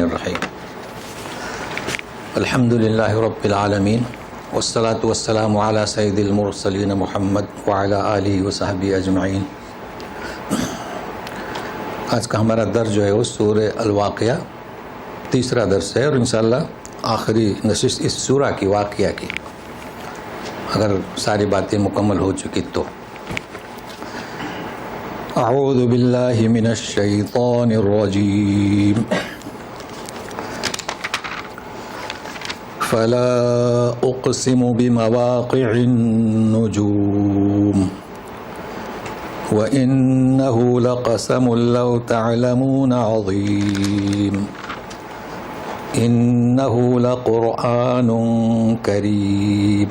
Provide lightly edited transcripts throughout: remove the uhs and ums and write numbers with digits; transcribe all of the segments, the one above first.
الرحیم الحمد للہ رب العالمین والصلاة والسلام علی سید المرسلین محمد وعلی آلہ وصحبہ اجمعین۔ آج کا ہمارا درس جو ہے وہ سورہ الواقعہ تیسرا درس ہے، اور انشاءاللہ آخری نشست اس سورہ کی واقعہ کی، اگر ساری باتیں مکمل ہو چکی تو۔ اعوذ باللہ من الشیطان الرجیم۔ فلا اقسم بمواقع النجوم وإنه لقسم لو تعلمون عظيم إنه لقرآن كريم۔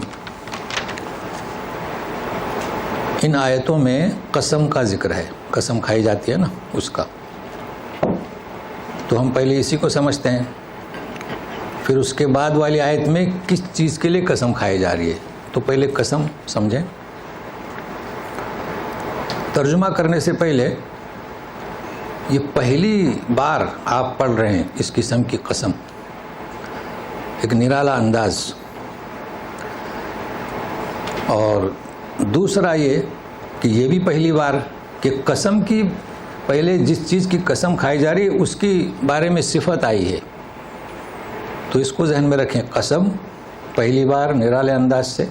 ان آیتوں میں قسم کا ذکر ہے، قسم کھائی جاتی ہے نا اس کا، تو ہم پہلے اسی کو سمجھتے ہیں، پھر اس کے بعد والی آیت میں کس چیز کے لیے قسم کھائی جا رہی ہے، تو پہلے قسم سمجھیں۔ ترجمہ کرنے سے پہلے یہ پہلی بار آپ پڑھ رہے ہیں اس قسم کی قسم، ایک نرالا انداز، اور دوسرا یہ کہ یہ بھی پہلی بار کہ قسم کی پہلے جس چیز کی قسم کھائی جا رہی ہے اس کی بارے میں صفت آئی ہے، تو اس کو ذہن میں رکھیں۔ قسم پہلی بار نرالے انداز سے،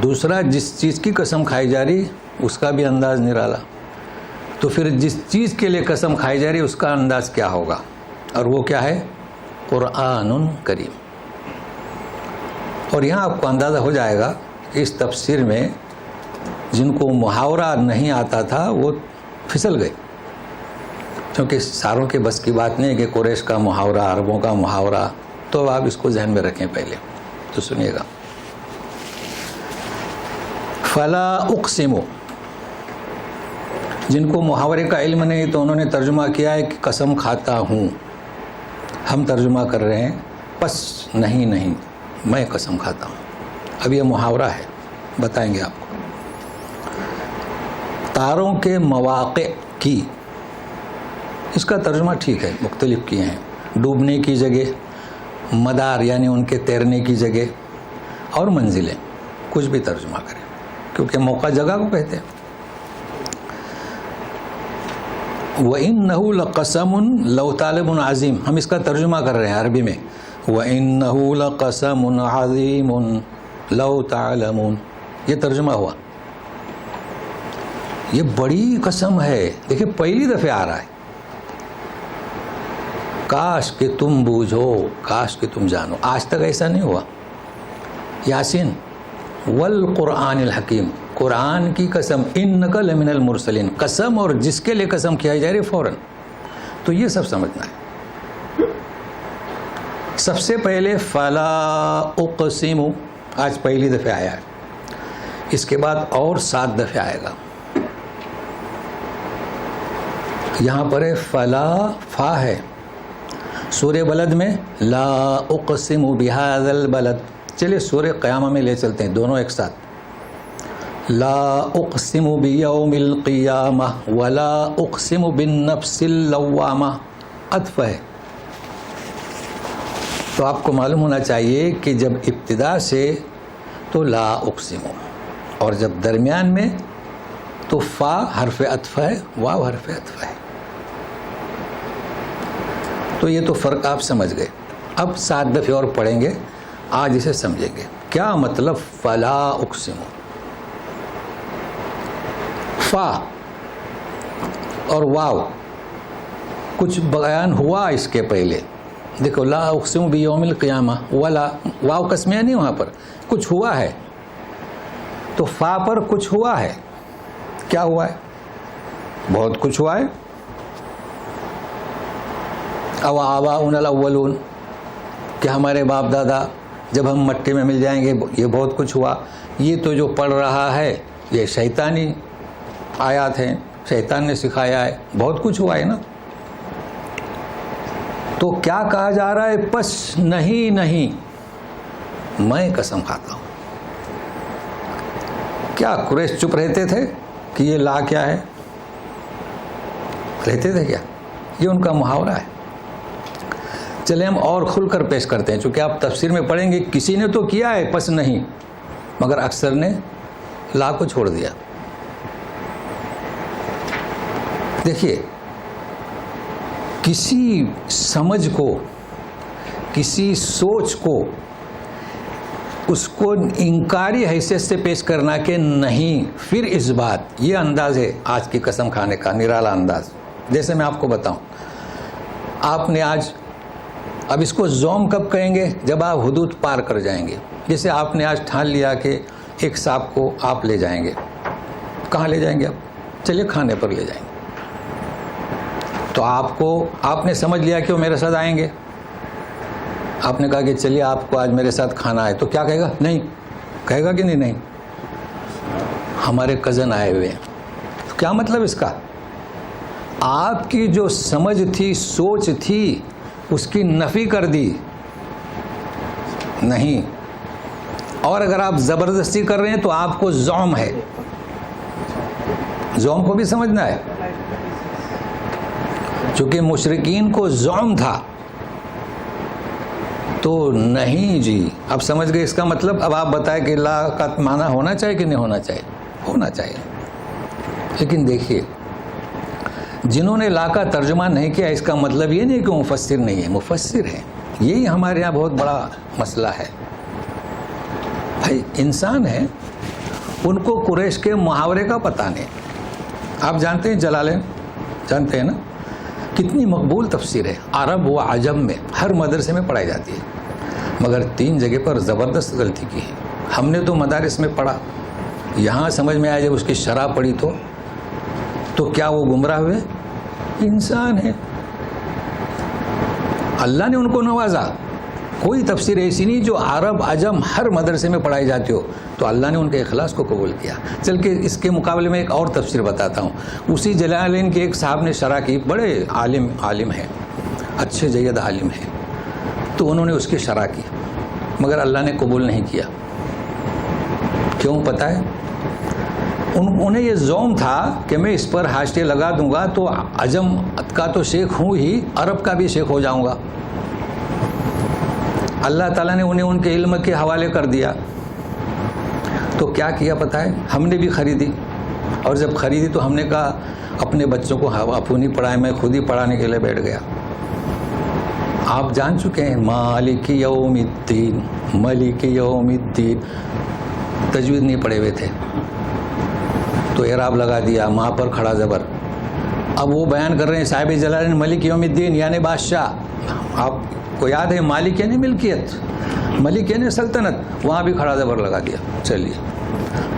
دوسرا جس چیز کی قسم کھائی جا رہی اس کا بھی انداز نرالا، تو پھر جس چیز کے لیے قسم کھائی جا رہی اس کا انداز کیا ہوگا، اور وہ کیا ہے؟ قرآن کریم۔ اور یہاں آپ کو اندازہ ہو جائے گا کہ اس تفسیر میں جن کو محاورہ نہیں آتا تھا وہ پھسل گئے، کیونکہ ساروں کے بس کی بات نہیں ہے کہ قریش کا محاورہ، عربوں کا محاورہ، تو آپ اس کو ذہن میں رکھیں پہلے، تو سنیے گا۔ فلا اقسم، جن کو محاورے کا علم نہیں تو انہوں نے ترجمہ کیا ہے کہ قسم کھاتا ہوں، ہم ترجمہ کر رہے ہیں پس نہیں میں قسم کھاتا ہوں۔ اب یہ محاورہ ہے، بتائیں گے آپ کو۔ تاروں کے مواقع کی، اس کا ترجمہ ٹھیک ہے، مختلف کیے ہیں، ڈوبنے کی جگہ، مدار یعنی ان کے تیرنے کی جگہ، اور منزلیں، کچھ بھی ترجمہ کریں، کیونکہ موقع جگہ کو کہتے ہیں۔ وَإِنَّهُ لَقَسَمٌ لَوْ طَالِبٌ عَظِيمٌ، ہم اس کا ترجمہ کر رہے ہیں عربی میں۔ وَإِنَّهُ لَقَسَمٌ عَظِيمٌ لَوْ تَعْلَمُونَ، یہ ترجمہ ہوا۔ یہ بڑی قسم ہے، دیکھیں پہلی دفعہ آ رہا ہے، کاش کہ تم بوجھو، کاش کہ تم جانو، آج تک ایسا نہیں ہوا۔ یاسین والقرآن الحکیم، قرآن کی قسم، انک لمن المرسلین، قسم اور جس کے لیے قسم کیا جا رہی ہے فوراً، تو یہ سب سمجھنا ہے۔ سب سے پہلے فلا اقسم، آج پہلی دفعہ آیا ہے، اس کے بعد اور 7 دفعہ آئے گا۔ یہاں پر فلا، فا ہے، سورہ بلد میں لا اقسم بہذا البلد، چلے سورہ قیامہ میں لے چلتے ہیں دونوں ایک ساتھ۔ لا اقسم بیوم القیامہ ولا اقسم بالنفس اللوامہ، عطف ہے، تو آپ کو معلوم ہونا چاہیے کہ جب ابتدا سے تو لا اقسم، اور جب درمیان میں تو فا حرف عطف ہے، واو حرف عطف ہے، تو یہ تو فرق آپ سمجھ گئے۔ اب 7 دفعے اور پڑھیں گے، آج اسے سمجھیں گے کیا مطلب فلا اقسم۔ فا اور واو کچھ بیان ہوا اس کے پہلے، دیکھو لا اقسم بیوم القیامہ، ولا، واو قسمیہ نہیں، وہاں پر کچھ ہوا ہے، تو فا پر کچھ ہوا ہے، کیا ہوا ہے؟ بہت کچھ ہوا ہے۔ او آباؤنا الاولون، کہ ہمارے باپ دادا جب ہم مٹی میں مل جائیں گے، یہ بہت کچھ ہوا۔ یہ تو جو پڑھ رہا ہے یہ شیطانی آیات ہیں، شیطان نے سکھایا ہے، بہت کچھ ہوا ہے نا۔ تو کیا کہا جا رہا ہے؟ پس نہیں میں قسم کھاتا ہوں۔ کیا قریش چپ رہتے تھے کہ یہ لا کیا ہے؟ رہتے تھے کیا؟ یہ ان کا محاورہ ہے۔ چلے ہم اور کھل کر پیش کرتے ہیں، چونکہ آپ تفسیر میں پڑھیں گے کسی نے تو کیا ہے پس نہیں، مگر اکثر نے لا کو چھوڑ دیا۔ دیکھیے، کسی سمجھ کو، کسی سوچ کو اس کو انکاری حیثیت سے پیش کرنا کہ نہیں پھر اس بات، یہ انداز ہے آج کی قسم کھانے کا، نرالا انداز۔ جیسے میں آپ کو بتاؤں، آپ نے آج، اب اس کو زوم کب کہیں گے؟ جب آپ حدود پار کر جائیں گے۔ جیسے آپ نے آج ٹھان لیا کہ ایک سانپ کو آپ لے جائیں گے، کہاں لے جائیں گے آپ؟ چلیے کھانے پر لے جائیں گے۔ تو آپ نے سمجھ لیا کہ وہ میرے ساتھ آئیں گے، آپ نے کہا کہ چلیے آپ کو آج میرے ساتھ کھانا ہے، تو کیا کہے گا؟ نہیں کہے گا کہ نہیں ہمارے کزن آئے ہوئے ہیں۔ کیا مطلب اس کا؟ آپ کی جو سمجھ تھی، سوچ تھی، اس کی نفی کر دی نہیں، اور اگر آپ زبردستی کر رہے ہیں تو آپ کو زوم ہے۔ زوم کو بھی سمجھنا ہے، چونکہ مشرکین کو زوم تھا تو نہیں جی، اب سمجھ گئے اس کا مطلب۔ اب آپ بتائیں کہ اللہ کا معنی ہونا چاہیے کہ نہیں ہونا چاہیے؟ ہونا چاہیے۔ لیکن دیکھیے، جنہوں نے لا کا ترجمہ نہیں کیا، اس کا مطلب یہ نہیں کہ مفسر نہیں ہے، مفسر ہے۔ یہی ہمارے یہاں بہت بڑا مسئلہ ہے۔ بھائی انسان ہے، ان کو قریش کے محاورے کا پتہ نہیں۔ آپ جانتے ہیں جلالین، جانتے ہیں نا، کتنی مقبول تفسیر ہے، عرب و عجم میں ہر مدرسے میں پڑھائی جاتی ہے، مگر 3 جگہ پر زبردست غلطی کی ہے۔ ہم نے تو مدارس میں پڑھا، یہاں سمجھ میں آیا جب اس کی شرح پڑھی تو کیا وہ گمراہ ہوئے؟ انسان ہے، اللہ نے ان کو نوازا۔ کوئی تفسیر ایسی نہیں جو عرب عجم ہر مدرسے میں پڑھائی جاتی ہو، تو اللہ نے ان کے اخلاص کو قبول کیا۔ چل کے اس کے مقابلے میں ایک اور تفسیر بتاتا ہوں۔ اسی جلالین کے ایک صاحب نے شرح کی، بڑے عالم ہیں، اچھے جید عالم ہیں، تو انہوں نے اس کی شرح کی، مگر اللہ نے قبول نہیں کیا۔ کیوں پتہ ہے؟ انہیں یہ زوم تھا کہ میں اس پر حاشیے لگا دوں گا تو عجم کا تو شیخ ہوں ہی، عرب کا بھی شیخ ہو جاؤں گا۔ اللہ تعالیٰ نے انہیں ان کے علم کے حوالے کر دیا، تو کیا کیا پتہ ہے؟ ہم نے بھی خریدی، اور جب خریدی تو ہم نے کہا اپنے بچوں کو اپنی پڑھائے، میں خود ہی پڑھانے کے لیے بیٹھ گیا۔ آپ جان چکے ہیں مالک یوم الدین، ملک یوم الدین، تجوید نہیں پڑھے ہوئے تھے تو اعراب لگا دیا، ماں پر کھڑا زبر۔ اب وہ بیان کر رہے ہیں صاحب جلالین ملک یوم الدین یعنی بادشاہ۔ آپ کو یاد ہے مالک یعنی ملکیت، ملک یعنی سلطنت، وہاں بھی کھڑا زبر لگا دیا۔ چلیے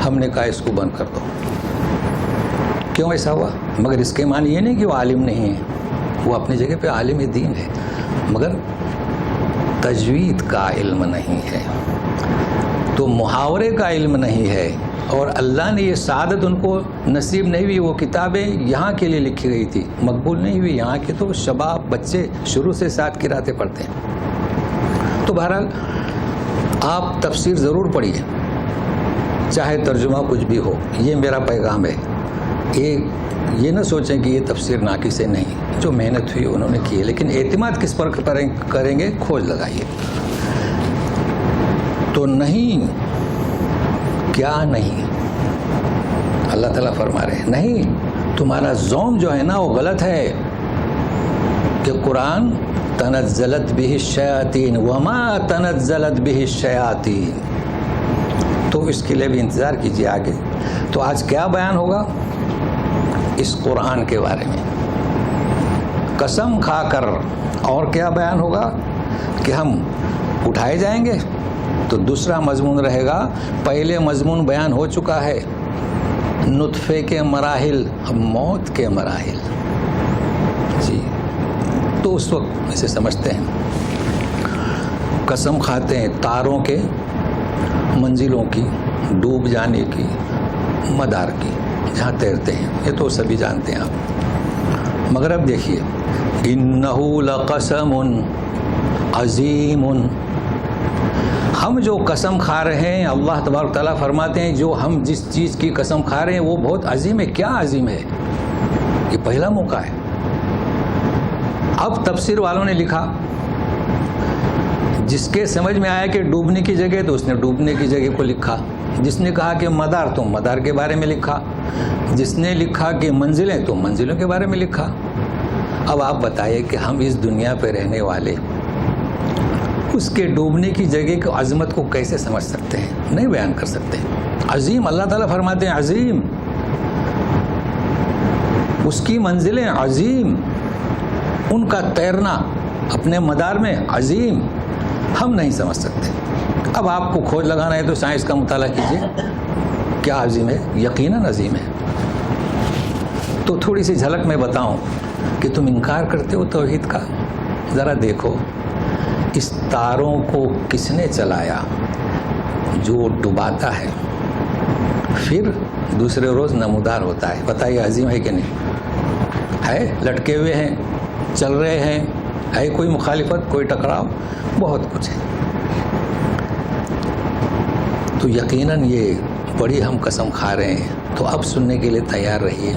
ہم نے کہا اس کو بند کر دو۔ کیوں ایسا ہوا؟ مگر اس کے معنی یہ نہیں کہ وہ عالم نہیں ہے، وہ اپنی جگہ پہ عالم دین ہے، مگر تجوید کا علم نہیں ہے، تو محاورے کا علم نہیں ہے، اور اللہ نے یہ سعادت ان کو نصیب نہیں ہوئی۔ وہ کتابیں یہاں کے لیے لکھی گئی تھی، مقبول نہیں ہوئی۔ یہاں کے تو شباب بچے شروع سے 7 قراتیں پڑھتے ہیں۔ تو بہرحال آپ تفسیر ضرور پڑھیے، چاہے ترجمہ کچھ بھی ہو، یہ میرا پیغام ہے۔ یہ نہ سوچیں کہ یہ تفسیر ناقص ہے، نہیں، جو محنت ہوئی انہوں نے کی ہے، لیکن اعتماد کس پر کریں گے؟ کھوج لگائیے۔ تو نہیں، کیا نہیں؟ اللہ تعالیٰ فرما رہے ہیں نہیں، تمہارا زوم جو ہے نا وہ غلط ہے کہ قرآن تنزلت به الشیاطین وما تنزلت به الشیاطین، تو اس کے لیے بھی انتظار کیجیے آگے۔ تو آج کیا بیان ہوگا اس قرآن کے بارے میں؟ قسم کھا کر اور کیا بیان ہوگا کہ ہم اٹھائے جائیں گے، تو دوسرا مضمون رہے گا۔ پہلے مضمون بیان ہو چکا ہے، نطفے کے مراحل، موت کے مراحل، جی، تو اس وقت اسے سمجھتے ہیں، قسم کھاتے ہیں تاروں کے منزلوں کی، ڈوب جانے کی، مدار کی، جہاں تیرتے ہیں، یہ تو سبھی جانتے ہیں آپ۔ مگر اب دیکھیے، انہو لقسم عظیم، ہم جو قسم کھا رہے ہیں، اللہ تبارک تعالیٰ فرماتے ہیں جو ہم جس چیز کی قسم کھا رہے ہیں وہ بہت عظیم ہے۔ کیا عظیم ہے؟ یہ پہلا موقع ہے۔ اب تفسیر والوں نے لکھا جس کے سمجھ میں آیا کہ ڈوبنے کی جگہ تو اس نے ڈوبنے کی جگہ کو لکھا، جس نے کہا کہ مدار تو مدار کے بارے میں لکھا، جس نے لکھا کہ منزلیں تو منزلوں کے بارے میں لکھا۔ اب آپ بتائیے کہ ہم اس دنیا پہ رہنے والے اس کے ڈوبنے کی جگہ کی عظمت کو کیسے سمجھ سکتے ہیں؟ نہیں بیان کر سکتے۔ عظیم، اللہ تعالیٰ فرماتے ہیں عظیم، اس کی منزلیں عظیم، ان کا تیرنا اپنے مدار میں عظیم، ہم نہیں سمجھ سکتے۔ اب آپ کو کھوج لگانا ہے تو سائنس کا مطالعہ کیجیے، کیا عظیم ہے؟ یقیناً عظیم ہے۔ تو تھوڑی سی جھلک میں بتاؤں کہ تم انکار کرتے ہو توحید کا، ذرا دیکھو اس تاروں کو کس نے چلایا جو ڈباتا ہے پھر دوسرے روز نمودار ہوتا ہے؟ بتائیے عظیم ہے کہ نہیں؟ ہے، لٹکے ہوئے ہیں، چل رہے ہیں، ہے کوئی مخالفت، کوئی ٹکراؤ، بہت کچھ ہے۔ تو یقیناً یہ بڑی ہم قسم کھا رہے ہیں، تو اب سننے کے لیے تیار رہیے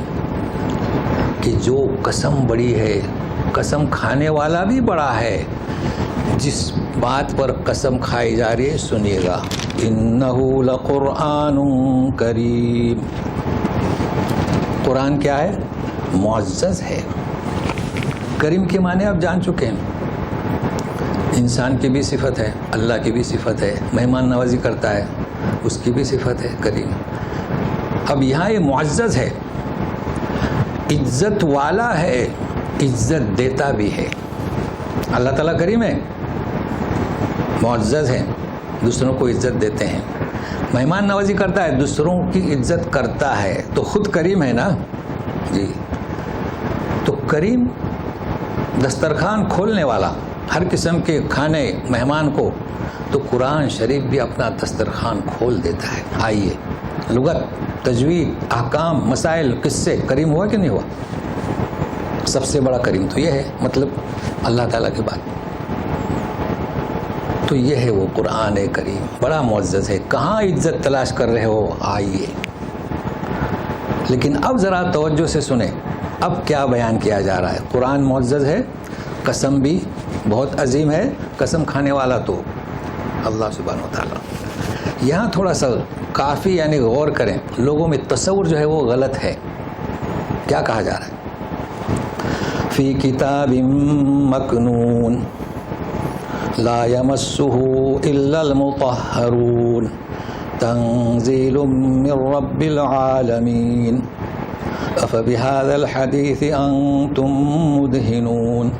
کہ جو قسم بڑی ہے، قسم کھانے والا بھی بڑا ہے۔ جس بات پر قسم کھائی جا رہی ہے سنیے گا، انہ لقرآن کریم، قرآن کیا ہے؟ معزز ہے۔ کریم کے معنی آپ جان چکے ہیں، انسان کی بھی صفت ہے، اللہ کی بھی صفت ہے، مہمان نوازی کرتا ہے اس کی بھی صفت ہے کریم۔ اب یہاں یہ معزز ہے، عزت والا ہے، عزت دیتا بھی ہے۔ اللہ تعالیٰ کریم ہے، معزز ہے، دوسروں کو عزت دیتے ہیں، مہمان نوازی کرتا ہے، دوسروں کی عزت کرتا ہے، تو خود کریم ہے نا جی۔ تو کریم دسترخوان کھولنے والا، ہر قسم کے کھانے مہمان کو، تو قرآن شریف بھی اپنا دسترخوان کھول دیتا ہے۔ آئیے، لغت، تجوید، احکام، مسائل، قصے، کریم ہوا کہ نہیں ہوا؟ سب سے بڑا کریم تو یہ ہے، مطلب اللہ تعالیٰ کے بعد تو یہ ہے وہ قرآن کریم، بڑا معزز ہے۔ کہاں عزت تلاش کر رہے ہو؟ آئیے، لیکن اب ذرا توجہ سے سنیں، اب کیا بیان کیا جا رہا ہے؟ قرآن معزز ہے، قسم بھی بہت عظیم ہے، قسم کھانے والا تو اللہ سبحانہ و تعالیٰ۔ یہاں تھوڑا سا کافی یعنی غور کریں، لوگوں میں تصور جو ہے وہ غلط ہے۔ کیا کہا جا رہا ہے؟ فی کتاب مکنون لا یمسہ الا المطہرون تنزیل من رب العالمین افبہذا الحدیث انتم مدہنون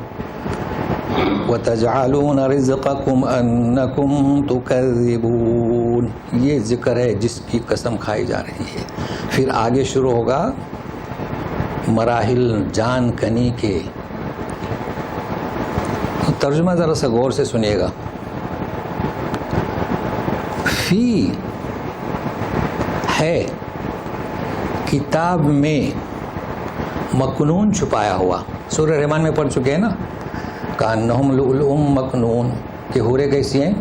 وَتَجْعَلُونَ رِزْقَكُمْ أَنَّكُمْ تُكَذِّبُونَ۔ یہ ذکر ہے جس کی قسم کھائی جا رہی ہے۔ پھر آگے شروع ہوگا مراحل جان کنی کے۔ ترجمہ ذرا سا غور سے سنیے گا۔ فی ہے کتاب میں، مکنون چھپایا ہوا، سورہ رحمان میں پڑھ چکے ہیں نا، کانہم لؤلؤ مکنون، کہ حوریں کیسی ہیں؟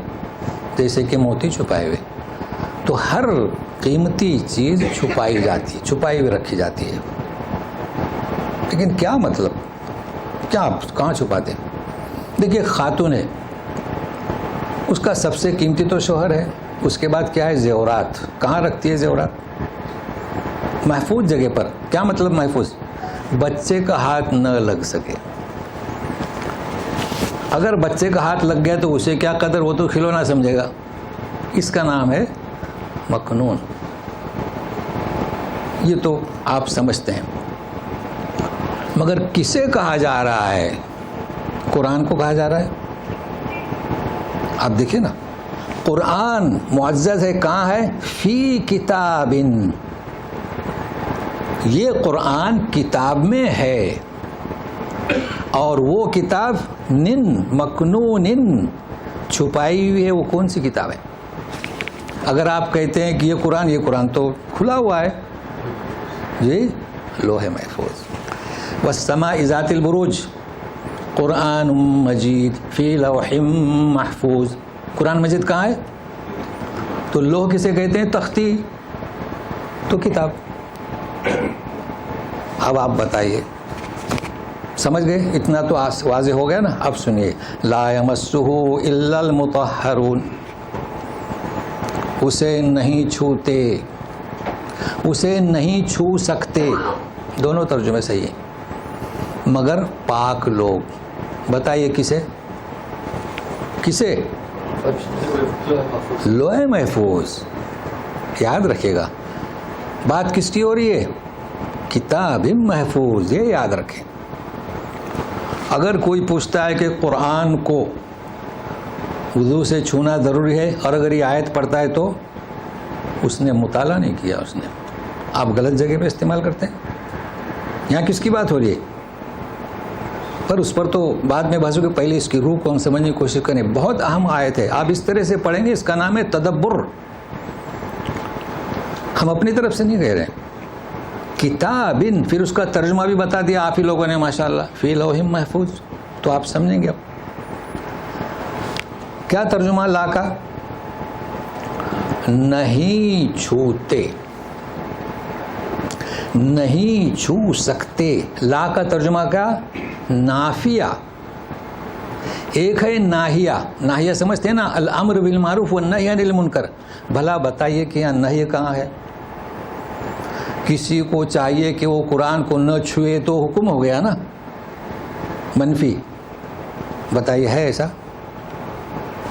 جیسے کہ موتی چھپائے ہوئے۔ تو ہر قیمتی چیز چھپائی جاتی، چھپائی ہوئی رکھی جاتی ہے، لیکن کیا مطلب؟ کیا کہاں چھپاتے؟ دیکھیے، خاتون ہے، اس کا سب سے قیمتی تو شوہر ہے، اس کے بعد کیا ہے؟ زیورات۔ کہاں رکھتی ہے زیورات؟ محفوظ جگہ پر۔ کیا مطلب محفوظ؟ بچے کا ہاتھ نہ لگ سکے۔ اگر بچے کا ہاتھ لگ گیا تو اسے کیا قدر، وہ تو کھلونا سمجھے گا۔ اس کا نام ہے مکنون۔ یہ تو آپ سمجھتے ہیں، مگر کسے کہا جا رہا ہے؟ قرآن کو کہا جا رہا ہے۔ آپ دیکھیں نا، قرآن معزز ہے، کہاں ہے؟ فی کتاب، یہ قرآن کتاب میں ہے، اور وہ کتاب مکنون، چھپائی ہوئی ہے۔ وہ کون سی کتاب ہے؟ اگر آپ کہتے ہیں کہ یہ قرآن تو کھلا ہوا ہے جی، لوح محفوظ۔ والسماء ذات البروج قرآن مجید فی لوح محفوظ۔ قرآن مجید کہاں ہے؟ تو لوح کسے کہتے ہیں؟ تختی، تو کتاب۔ اب آپ بتائیے، سمجھ گئے؟ اتنا تو واضح ہو گیا نا. اب سنیے، لا یمسہ الا المطہرون، اسے نہیں چھوتے، اسے نہیں چھو سکتے. دونوں ترجمے صحیح ہیں، مگر پاک لوگ. بتائیے کسے؟ کسے؟ لوح محفوظ. یاد رکھیے گا بات کس کی ہو رہی ہے؟ کتاب محفوظ. یہ یاد رکھیں. اگر کوئی پوچھتا ہے کہ قرآن کو وضو سے چھونا ضروری ہے، اور اگر یہ آیت پڑھتا ہے تو اس نے مطالعہ نہیں کیا، اس نے. آپ غلط جگہ پہ استعمال کرتے ہیں. یہاں کس کی بات ہو رہی ہے؟ پر اس پر تو بعد میں بحث ہو کہ پہلے اس کی روح کو ہم سمجھنے کی کوشش کریں. بہت اہم آیت ہے، آپ اس طرح سے پڑھیں گے. اس کا نام ہے تدبر. ہم اپنی طرف سے نہیں کہہ رہے. کتاب، پھر اس کا ترجمہ بھی بتا دیا آپ ہی لوگوں نے ماشاءاللہ، فی لوح محفوظ. تو آپ سمجھیں گے. اب کیا ترجمہ لا کا؟ نہیں چھوتے، نہیں چھو سکتے. لا کا ترجمہ کیا؟ نافیہ. ایک ہے ناہیہ. ناہیہ سمجھتے ہیں نا، الامر بالمعروف والنہی عن المنکر. بھلا بتائیے کہ یہاں نہی کہاں ہے؟ کسی کو چاہیے کہ وہ قرآن کو نہ چھوئے تو حکم ہو گیا نا، منفی. بتائیے ہے ایسا؟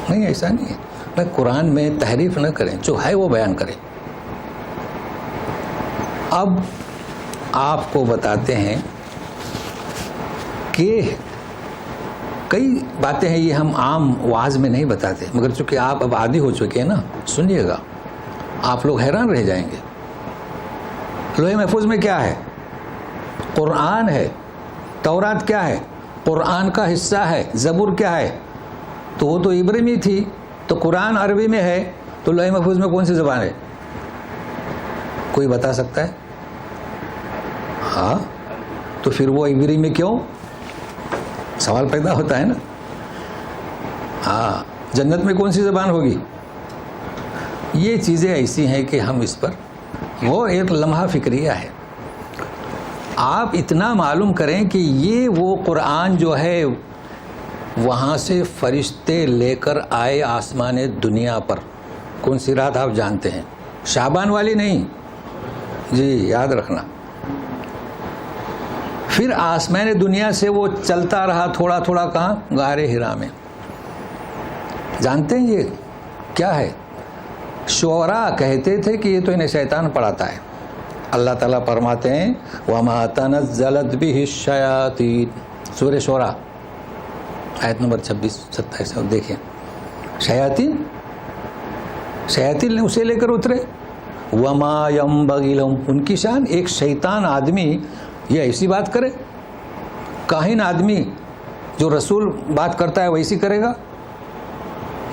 نہیں، ایسا نہیں ہے. میں قرآن میں تحریف نہ کریں، جو ہے وہ بیان کریں. اب آپ کو بتاتے ہیں کہ کئی باتیں ہیں یہ ہم عام واعظ میں نہیں بتاتے، مگر چونکہ آپ اب عادی ہو چکے ہیں نا، سنیے گا آپ لوگ حیران رہ جائیں گے. لوح محفوظ میں کیا ہے؟ قرآن ہے. تورات کیا ہے؟ قرآن کا حصہ ہے. زبور کیا ہے؟ تو وہ تو عبری میں تھی. تو قرآن عربی میں ہے، تو لوح محفوظ میں کون سی زبان ہے؟ کوئی بتا سکتا ہے؟ ہاں، تو پھر وہ عبری میں کیوں؟ سوال پیدا ہوتا ہے نا. ہاں، جنت میں کون سی زبان ہوگی؟ یہ چیزیں ایسی ہیں کہ ہم اس پر، وہ ایک لمحہ فکریہ ہے. آپ اتنا معلوم کریں کہ یہ وہ قرآن جو ہے وہاں سے فرشتے لے کر آئے آسمان دنیا پر. کون سی رات آپ جانتے ہیں؟ شعبان والی نہیں جی، یاد رکھنا. پھر آسمان دنیا سے وہ چلتا رہا تھوڑا تھوڑا کہاں؟ غار ہرا میں. جانتے ہیں یہ کیا ہے؟ شعراء کہتے تھے کہ یہ تو انہیں شیطان پڑھاتا ہے. اللہ تعالیٰ فرماتے ہیں وَمَا تَنَزَّلَتْ بِهِ الشَّيَاطِينُ، سورہ شعراء آیت نمبر 26-27. اور دیکھیں، شیاطین اسے لے کر اترے. وَمَا يَنبَغِي لَهُمْ، ان کی شان. ایک شیطان آدمی یہ ایسی بات کرے؟ کاہن آدمی جو رسول بات کرتا ہے ویسی کرے گا؟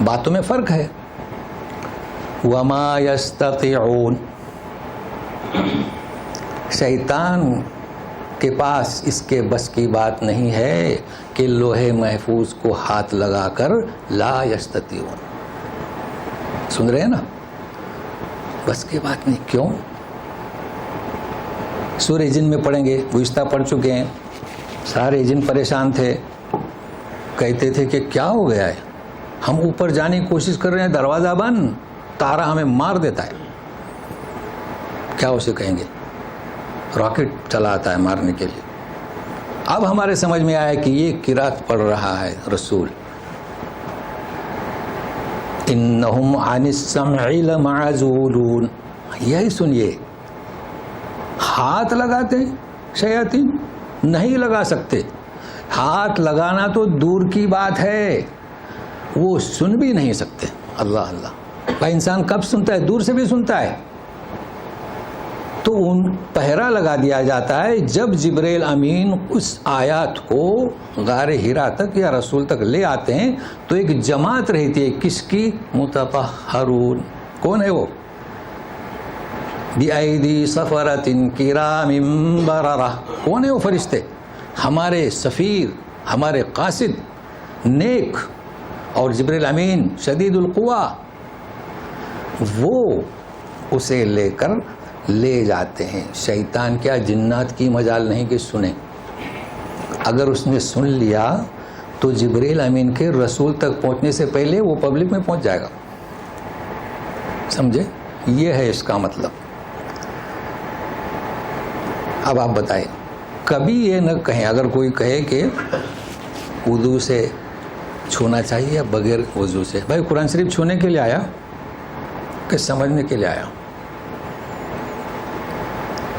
باتوں میں فرق ہے. وَمَا يَسْتَطِعُونَ، شیطان کے پاس اس کے بس کی بات نہیں ہے کہ لوح محفوظ کو ہاتھ لگا کر لا یستطیعون. سن رہے ہیں نا؟ بس کی بات نہیں. کیوں؟ سورہ جن میں پڑھیں گے، گزشتہ پڑھ چکے ہیں. سارے جن پریشان تھے، کہتے تھے کہ کیا ہو گیا ہے، ہم اوپر جانے کی کوشش کر رہے ہیں، دروازہ بند، تارا ہمیں مار دیتا ہے. کیا اسے کہیں گے؟ راکٹ چلاتا ہے مارنے کے لیے. اب ہمارے سمجھ میں آیا کہ یہ قرات پڑھ رہا ہے رسول. انہم عن السمع لمعزولون. یہی سنیے، ہاتھ لگاتے شیاطین؟ نہیں لگا سکتے. ہاتھ لگانا تو دور کی بات ہے، وہ سن بھی نہیں سکتے. اللہ اللہ. بھائی انسان کب سنتا ہے؟ دور سے بھی سنتا ہے. تو ان پہرا لگا دیا جاتا ہے جب جبریل امین اس آیات کو غار ہرا تک یا رسول تک لے آتے ہیں تو ایک جماعت رہتی ہے. کس کی؟ متطہرون. کون ہے وہ؟ بِأَيْدِي صَفَرَةٍ كِرَامٍ بَرَرَةٍ. کون ہے وہ فرشتے؟ ہمارے سفیر، ہمارے قاصد، نیک. اور جبریل امین شدید القوا، وہ اسے لے کر لے جاتے ہیں. شیطان کیا جنات کی مجال نہیں کہ سنیں. اگر اس نے سن لیا تو جبریل امین کے رسول تک پہنچنے سے پہلے وہ پبلک میں پہنچ جائے گا. سمجھے؟ یہ ہے اس کا مطلب. اب آپ بتائیں, کبھی یہ نہ کہیں, اگر کوئی کہے کہ وضو سے چھونا چاہیے یا بغیر وضو سے, بھائی قرآن شریف چھونے کے لیے آیا کہ سمجھنے کے لیے آیا؟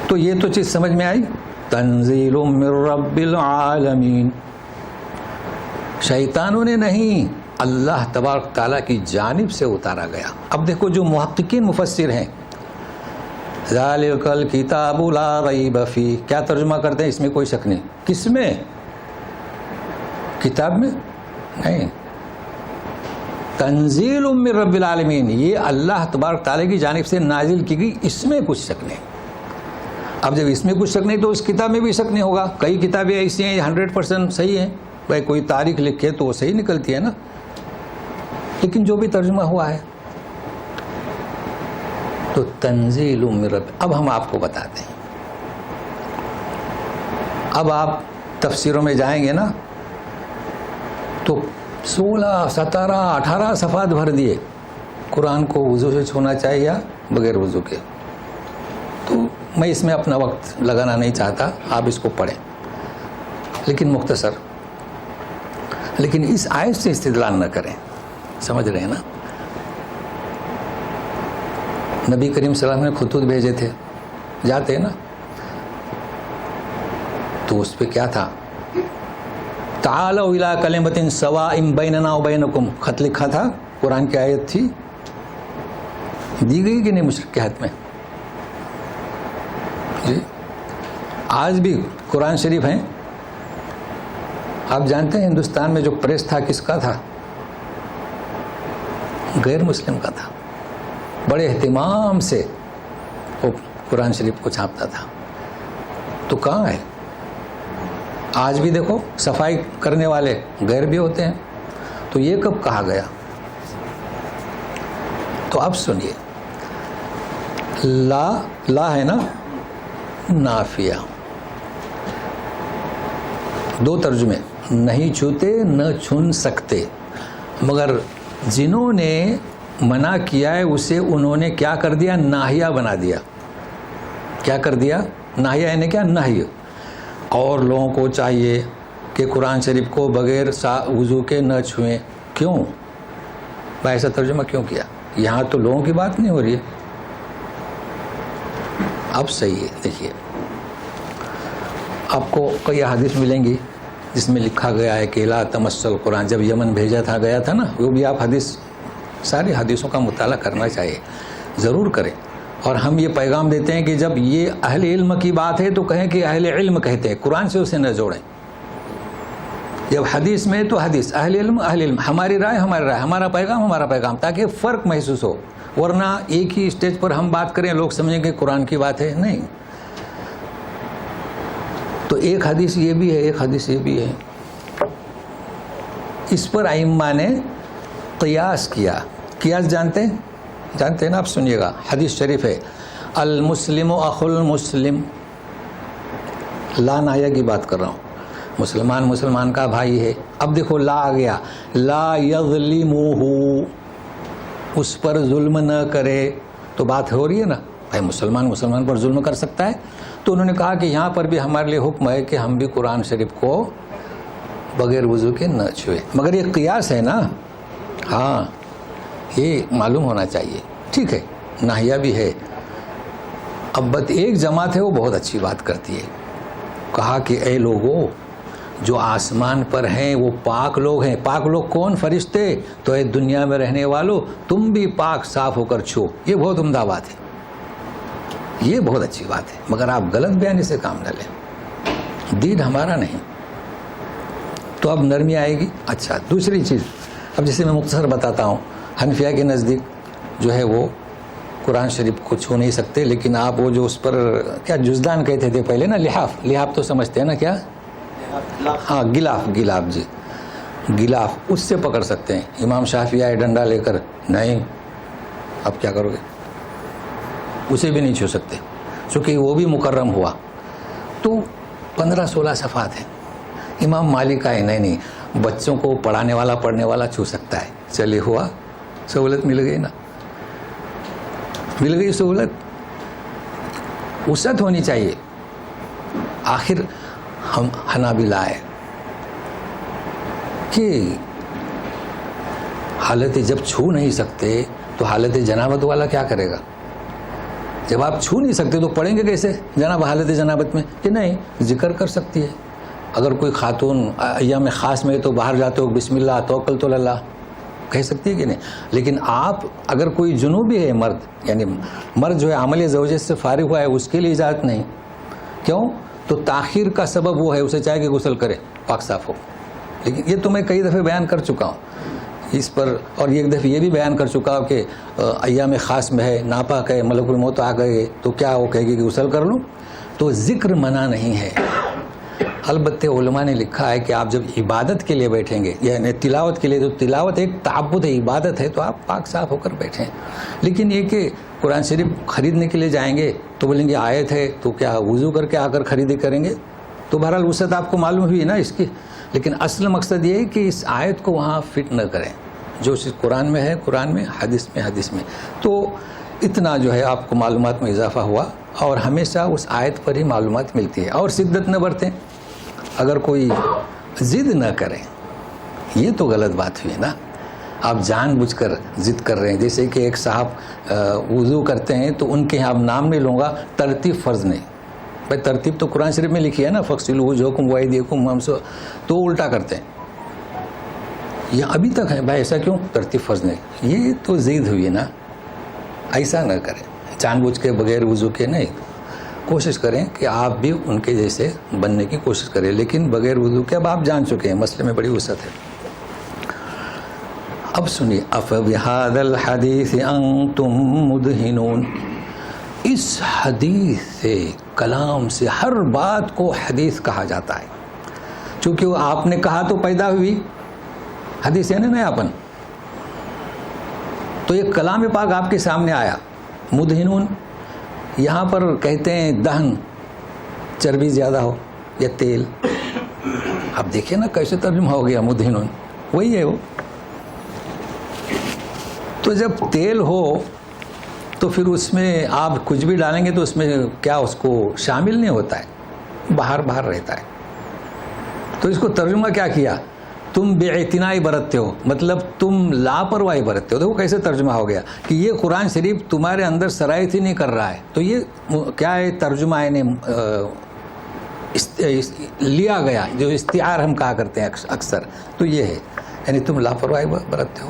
تو یہ تو چیز سمجھ میں آئی, تنزیل من رب العالمین. شیطانوں نے نہیں, اللہ تبارک تعالیٰ کی جانب سے اتارا گیا. اب دیکھو جو محققین مفسر ہیں, ذالک الکتاب لا ریب فیہ, کیا ترجمہ کرتے ہیں؟ اس میں کوئی شک نہیں. کس میں؟ کتاب میں نہیں. تنزیل من رب العالمین, یہ اللہ تبارک تعالیٰ کی جانب سے نازل کی گئی, اس میں کچھ شک نہیں. اب جب اس میں کچھ شک نہیں تو اس کتاب میں بھی شک نہیں ہوگا. کئی کتابیں ایسی ہیں 100% صحیح ہیں, بھائی کوئی تاریخ لکھے تو وہ صحیح نکلتی ہے نا, لیکن جو بھی ترجمہ ہوا ہے تو تنزیل من رب. اب ہم آپ کو بتاتے ہیں, اب آپ تفسیروں میں جائیں گے نا تو 16, 17, 18 صفحات بھر دیے قرآن کو وضو سے چھونا چاہیے یا بغیر وضو کے. تو میں اس میں اپنا وقت لگانا نہیں چاہتا, آپ اس کو پڑھیں, لیکن مختصر. لیکن اس آیت سے استدلال نہ کریں, سمجھ رہے ہیں نا؟ نبی کریم صلی اللہ علیہ وسلم نے خطوط بھیجے تھے, جاتے ہیں نا, تو اس پہ کیا تھا؟ تعالوا الی کلمۃ سواء بیننا وبینکم, خط لکھا تھا, قرآن کی آیت تھی, دی گئی کہ نہیں مشرک کے ہاتھ میں؟ جی آج بھی قرآن شریف ہیں. آپ جانتے ہیں ہندوستان میں جو پریس تھا کس کا تھا؟ غیر مسلم کا تھا. بڑے اہتمام سے وہ قرآن شریف کو چھاپتا تھا. تو کہاں ہے؟ آج بھی دیکھو صفائی کرنے والے غیر بھی ہوتے ہیں. تو یہ کب کہا گیا؟ تو اب سنیے, لا ہے نا نافیہ, دو ترجمے, نہیں چھوتے نہ چھون سکتے. مگر جنہوں نے منع کیا ہے اسے انہوں نے کیا کر دیا؟ ناہیہ بنا دیا. کیا کر دیا؟ ناہیہ یعنی کیا؟ نہی. اور لوگوں کو چاہیے کہ قرآن شریف کو بغیر وضو کے نہ چھوئیں. کیوں بھائی ایسا ترجمہ کیوں کیا؟ یہاں تو لوگوں کی بات نہیں ہو رہی ہے. اب صحیح ہے, دیکھیے آپ کو کئی حدیث ملیں گی جس میں لکھا گیا ہے کہ لا تمسل قرآن. جب یمن بھیجا تھا گیا تھا نا, وہ بھی آپ ساری حدیثوں کا مطالعہ کرنا چاہیے, ضرور کریں. اور ہم یہ پیغام دیتے ہیں کہ جب یہ اہل علم کی بات ہے تو کہیں کہ اہل علم کہتے ہیں, قرآن سے اسے نہ جوڑیں. جب حدیث میں تو حدیث, اہل علم, ہماری رائے, ہمارا پیغام, تاکہ فرق محسوس ہو. ورنہ ایک ہی اسٹیج پر ہم بات کریں, لوگ سمجھیں کہ قرآن کی بات ہے. نہیں, تو ایک حدیث یہ بھی ہے, ایک حدیث یہ بھی ہے. اس پر ائمہ نے قیاس کیا. قیاس جانتے ہیں نا؟ آپ سنیے گا, حدیث شریف ہے, المسلم اخو المسلم. لا ناہیہ کی بات کر رہا ہوں, مسلمان کا بھائی ہے. اب دیکھو لا آ گیا, لا یظلمہ, اس پر ظلم نہ کرے. تو بات ہو رہی ہے نا, بھائی مسلمان پر ظلم کر سکتا ہے. تو انہوں نے کہا کہ یہاں پر بھی ہمارے لیے حکم ہے کہ ہم بھی قرآن شریف کو بغیر وضو کے نہ چھوئے. مگر یہ قیاس ہے نا, ہاں یہ معلوم ہونا چاہیے. ٹھیک ہے, ناہیہ بھی ہے. اب ایک جماعت ہے وہ بہت اچھی بات کرتی ہے, کہا کہ اے لوگوں جو آسمان پر ہیں وہ پاک لوگ ہیں. پاک لوگ کون؟ فرشتے. تو اے دنیا میں رہنے والوں تم بھی پاک صاف ہو کر چھو. یہ بہت عمدہ بات ہے, یہ بہت اچھی بات ہے. مگر آپ غلط بیانی سے کام نہ لیں, دین ہمارا نہیں. تو اب نرمی آئے گی. اچھا دوسری چیز, اب جسے میں مختصر بتاتا ہوں. حنفیہ کے نزدیک جو ہے وہ قرآن شریف کو چھو نہیں سکتے, لیکن آپ وہ جو اس پر کیا جزدان کہتے تھے پہلے نا, لحاف تو سمجھتے ہیں نا, کیا؟ ہاں غلاف, جی غلاف, اس سے پکڑ سکتے ہیں. امام شافعی آئے ڈنڈا لے کر, نہیں اب کیا کرو گے؟ اسے بھی نہیں چھو سکتے, چونکہ وہ بھی مکرم ہوا. تو 15-16 صفحات ہیں. امام مالک کا ہے نہیں بچوں کو پڑھانے والا چھو سکتا ہے. چلے ہوا, سہولت مل گئی نا, مل گئی سہولت. وسعت ہونی چاہیے. آخر ہم حنابلہ ہے کہ حالت جب چھو نہیں سکتے تو حالت جنابت والا کیا کرے گا؟ جب آپ چھو نہیں سکتے تو پڑھیں گے کیسے جناب حالت جنابت میں؟ کہ نہیں, ذکر کر سکتی ہے. اگر کوئی خاتون ایام خاص میں تو باہر جاتے ہو بسم اللہ توکلت علی اللہ کہہ سکتی ہے کہ نہیں. لیکن آپ اگر کوئی جنوبی ہے مرد, یعنی مرد جو ہے عمل زوجیت سے فارغ ہوا ہے, اس کے لیے اجازت نہیں. کیوں؟ تو تاخیر کا سبب وہ ہے, اسے چاہے کہ غسل کرے پاک صاف ہو. لیکن یہ تو میں کئی دفعے بیان کر چکا ہوں اس پر, اور ایک دفعہ یہ بھی بیان کر چکا ہوں کہ ایام خاص میں ہے, ناپاک ہے, ملک الموت آ گئے تو کیا وہ کہے گی کہ غسل کر لوں؟ تو ذکر منع نہیں ہے. البتہ علماء نے لکھا ہے کہ آپ جب عبادت کے لیے بیٹھیں گے, یعنی تلاوت کے لیے, تو تلاوت ایک تعبد ہے, عبادت ہے, تو آپ پاک صاف ہو کر بیٹھیں. لیکن یہ کہ قرآن شریف خریدنے کے لیے جائیں گے تو بولیں گے آیت ہے تو کیا وضو کر کے آ کر خریدی کریں گے؟ تو بہرحال وسعت آپ کو معلوم ہوئی نا اس کی. لیکن اصل مقصد یہ ہے کہ اس آیت کو وہاں فٹ نہ کریں, جو قرآن میں ہے قرآن میں, حدیث میں. تو اتنا جو ہے آپ کو معلومات میں اضافہ ہوا, اور ہمیشہ اس آیت پر ہی معلومات ملتی ہے. اور شدت نہ برتیں, اگر کوئی ضد نہ کریں, یہ تو غلط بات ہوئی نا. آپ جان بوجھ کر ضد کر رہے ہیں. جیسے کہ ایک صاحب وضو کرتے ہیں تو ان کے یہاں نام نہیں لوں گا, ترتیب فرض نہیں. بھائی ترتیب تو قرآن شریف میں لکھی ہے نا, فَاغْسِلُوا وُجُوهَكُمْ وَأَيْدِيَكُمْ, ہم سے تو الٹا کرتے ہیں. یہ ابھی تک ہے بھائی, ایسا کیوں ترتیب فرض نہیں؟ یہ تو ضد ہوئی نا. ایسا نہ کریں, جان بوجھ کے بغیر وضو کے نہیں. کوشش کریں کہ آپ بھی ان کے جیسے بننے کی کوشش کریں, لیکن بغیر وضو کے. اب آپ جان چکے ہیں مسئلے میں بڑی وسعت ہے. اب سنیے, أَفَبِهَذَا الْحَدِيثِ أَنْتُمْ مُدْهِنُونَ. اس حدیث سے, کلام سے, ہر بات کو حدیث کہا جاتا ہے. چونکہ وہ آپ نے کہا تو پیدا ہوئی حدیث, ہے نا نیاپن. تو یہ کلام پاک آپ کے سامنے آیا. مدہنون یہاں پر کہتے ہیں دہن, چربی زیادہ ہو یا تیل. اب دیکھیں نا کیسے ترجمہ ہو گیا مدہنون, وہی ہے وہ. تو جب تیل ہو تو پھر اس میں آپ کچھ بھی ڈالیں گے تو اس میں کیا اس کو شامل نہیں ہوتا ہے, باہر رہتا ہے. تو اس کو ترجمہ کیا کیا, تم بے اعتنائی برتتے ہو, مطلب تم لاپرواہی برتتے ہو. دیکھو کیسے ترجمہ ہو گیا کہ یہ قرآن شریف تمہارے اندر سرایت ہی نہیں کر رہا ہے. تو یہ کیا ہے, ترجمہ یعنی لیا گیا, جو استعار ہم کہا کرتے ہیں اکثر, تو یہ ہے یعنی تم لاپرواہی برتتے ہو.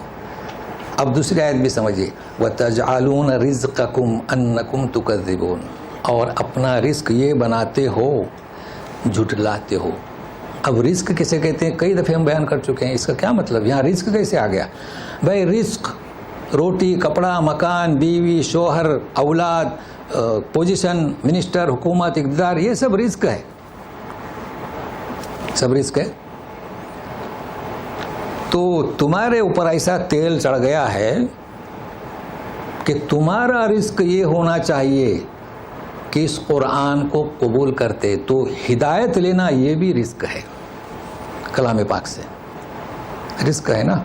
اب دوسری آیت بھی سمجھیے, وَتَجْعَلُونَ رِزْقَكُمْ أَنَّكُمْ تُكَذِّبُونَ. اور اپنا رزق یہ بناتے ہو جھٹلاتے ہو. اب رزق کسے کہتے ہیں کئی دفعے ہم بیان کر چکے ہیں. اس کا کیا مطلب, یہاں رزق کیسے آ گیا؟ بھائی رزق روٹی, کپڑا, مکان, بیوی, شوہر, اولاد, پوزیشن, منسٹر, حکومت, اقتدار, یہ سب رزق ہے, سب رزق ہے. تو تمہارے اوپر ایسا تیل چڑھ گیا ہے کہ تمہارا رزق یہ ہونا چاہیے کہ اس قرآن کو قبول کرتے. تو ہدایت لینا یہ بھی رزق ہے, کلام پاک سے رزق ہے نا.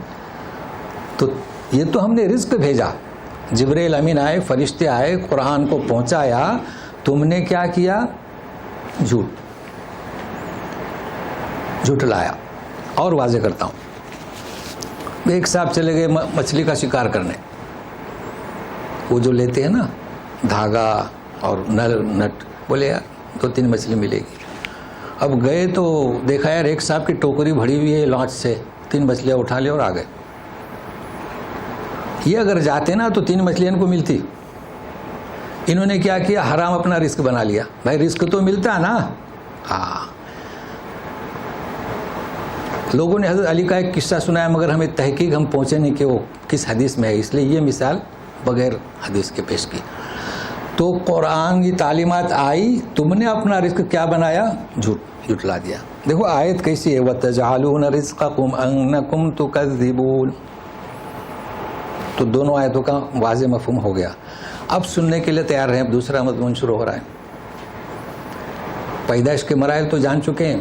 تو یہ تو ہم نے رزق بھیجا, جبریل امین آئے, فرشتے آئے, قرآن کو پہنچایا, تم نے کیا کیا, جھوٹ لایا. اور واضح کرتا ہوں, ایک صاحب چلے گئے مچھلی کا شکار کرنے. وہ جو لیتے ہیں نا دھاگا اور نٹ, بولے یار 2-3 مچھلی ملے گی. اب گئے تو دیکھا یار ایک صاحب کی ٹوکری بھری ہوئی ہے لانچ سے, 3 مچھلیاں اٹھا لے اور آ گئے. یہ اگر جاتے نا تو 3 مچھلیاں ان کو ملتی. انہوں نے کیا کیا, حرام اپنا رزق بنا لیا. بھائی رزق تو ملتا نا. ہاں, لوگوں نے حضرت علی کا ایک قصہ سنایا, مگر ہمیں تحقیق ہم پہنچے نہیں کہ وہ کس حدیث میں ہے, اس لیے یہ مثال بغیر حدیث کے پیش کی. تو قرآن کی تعلیمات آئی, تم نے اپنا رزق کیا بنایا, جھٹلا دیا. دیکھو آیت کیسی ہے, وَتَجْعَلُونَ رِزْقَكُمْ أَنَّكُمْ تُكَذِّبُونَ. تو دونوں آیتوں کا واضح مفہوم ہو گیا. اب سننے کے لیے تیار رہیں. اب دوسرا مضمون شروع ہو رہا ہے. پیدائش کے مراحل تو جان چکے ہیں,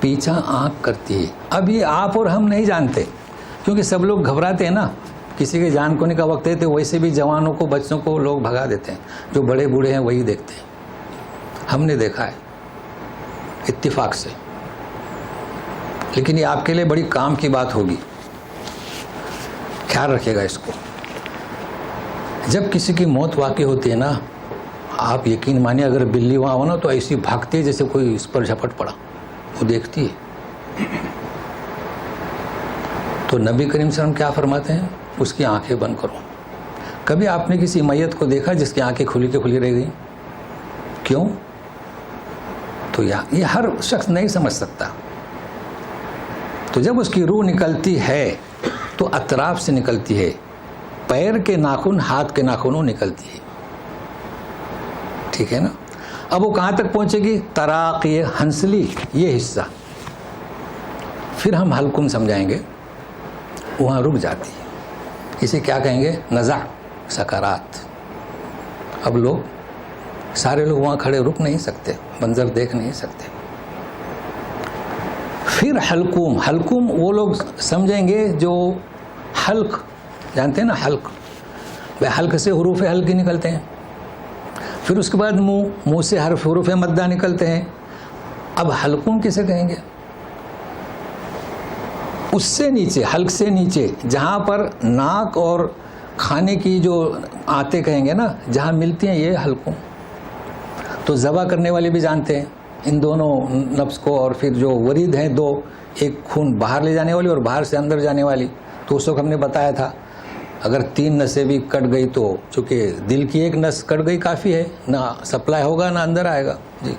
پیچھا آنکھ کرتی ہے. اب یہ آپ اور ہم نہیں جانتے, کیونکہ سب لوگ گھبراتے ہیں نا, کسی کے جان کھونے کا وقت ہے تو ویسے بھی جوانوں کو بچوں کو لوگ بھگا دیتے ہیں, جو بڑے بوڑھے ہیں وہی دیکھتے ہیں. ہم نے دیکھا ہے اتفاق سے. لیکن یہ آپ کے لیے بڑی کام کی بات ہوگی, خیال رکھیے گا اس کو. جب کسی کی موت واقع ہوتی ہے نا, آپ یقین مانیے اگر بلی وہاں ہو نا تو ایسی بھاگتی ہے جیسے کوئی اس پر جھپٹ پڑا, وہ دیکھتی ہے. تو نبی کریم صلی اللہ علیہ وسلم کیا فرماتے ہیں, اس کی آنکھیں بند کرو. کبھی آپ نے کسی میت کو دیکھا جس کی آنکھیں کھلی کے کھلی رہ گئی؟ کیوں؟ تو یہ ہر شخص نہیں سمجھ سکتا. تو جب اس کی روح نکلتی ہے تو اطراف سے نکلتی ہے, پیر کے ناخن, ہاتھ کے ناخنوں نکلتی ہے. ٹھیک ہے نا. اب وہ کہاں تک پہنچے گی؟ تراقی ہنسلی, یہ حصہ. پھر ہم حلقوم سمجھائیں گے, وہاں رک جاتی ہے. اسے کیا کہیں گے؟ نزع, سکرات. اب لوگ سارے لوگ وہاں کھڑے رک نہیں سکتے, منظر دیکھ نہیں سکتے. پھر حلقوم. حلقوم وہ لوگ سمجھیں گے جو حلق جانتے ہیں نا, حلق. حلق سے حروف حلق نکلتے ہیں. پھر اس کے بعد منہ سے حروف مدہ نکلتے ہیں. اب حلقوم کسے کہیں گے؟ اس سے نیچے, حلق سے نیچے, جہاں پر ناک اور کھانے کی جو آتے کہیں گے نا, جہاں ملتی ہیں, یہ حلقوم. تو ذبح کرنے والے بھی جانتے ہیں ان دونوں نفس کو. اور پھر جو ورید ہیں دو, ایک خون باہر لے جانے والی اور باہر سے اندر جانے والی. تو اس وقت ہم نے بتایا تھا اگر 3 نسیں بھی کٹ گئی تو چونکہ دل کی ایک نس کٹ گئی کافی ہے, نہ سپلائی ہوگا نہ اندر آئے گا. جی,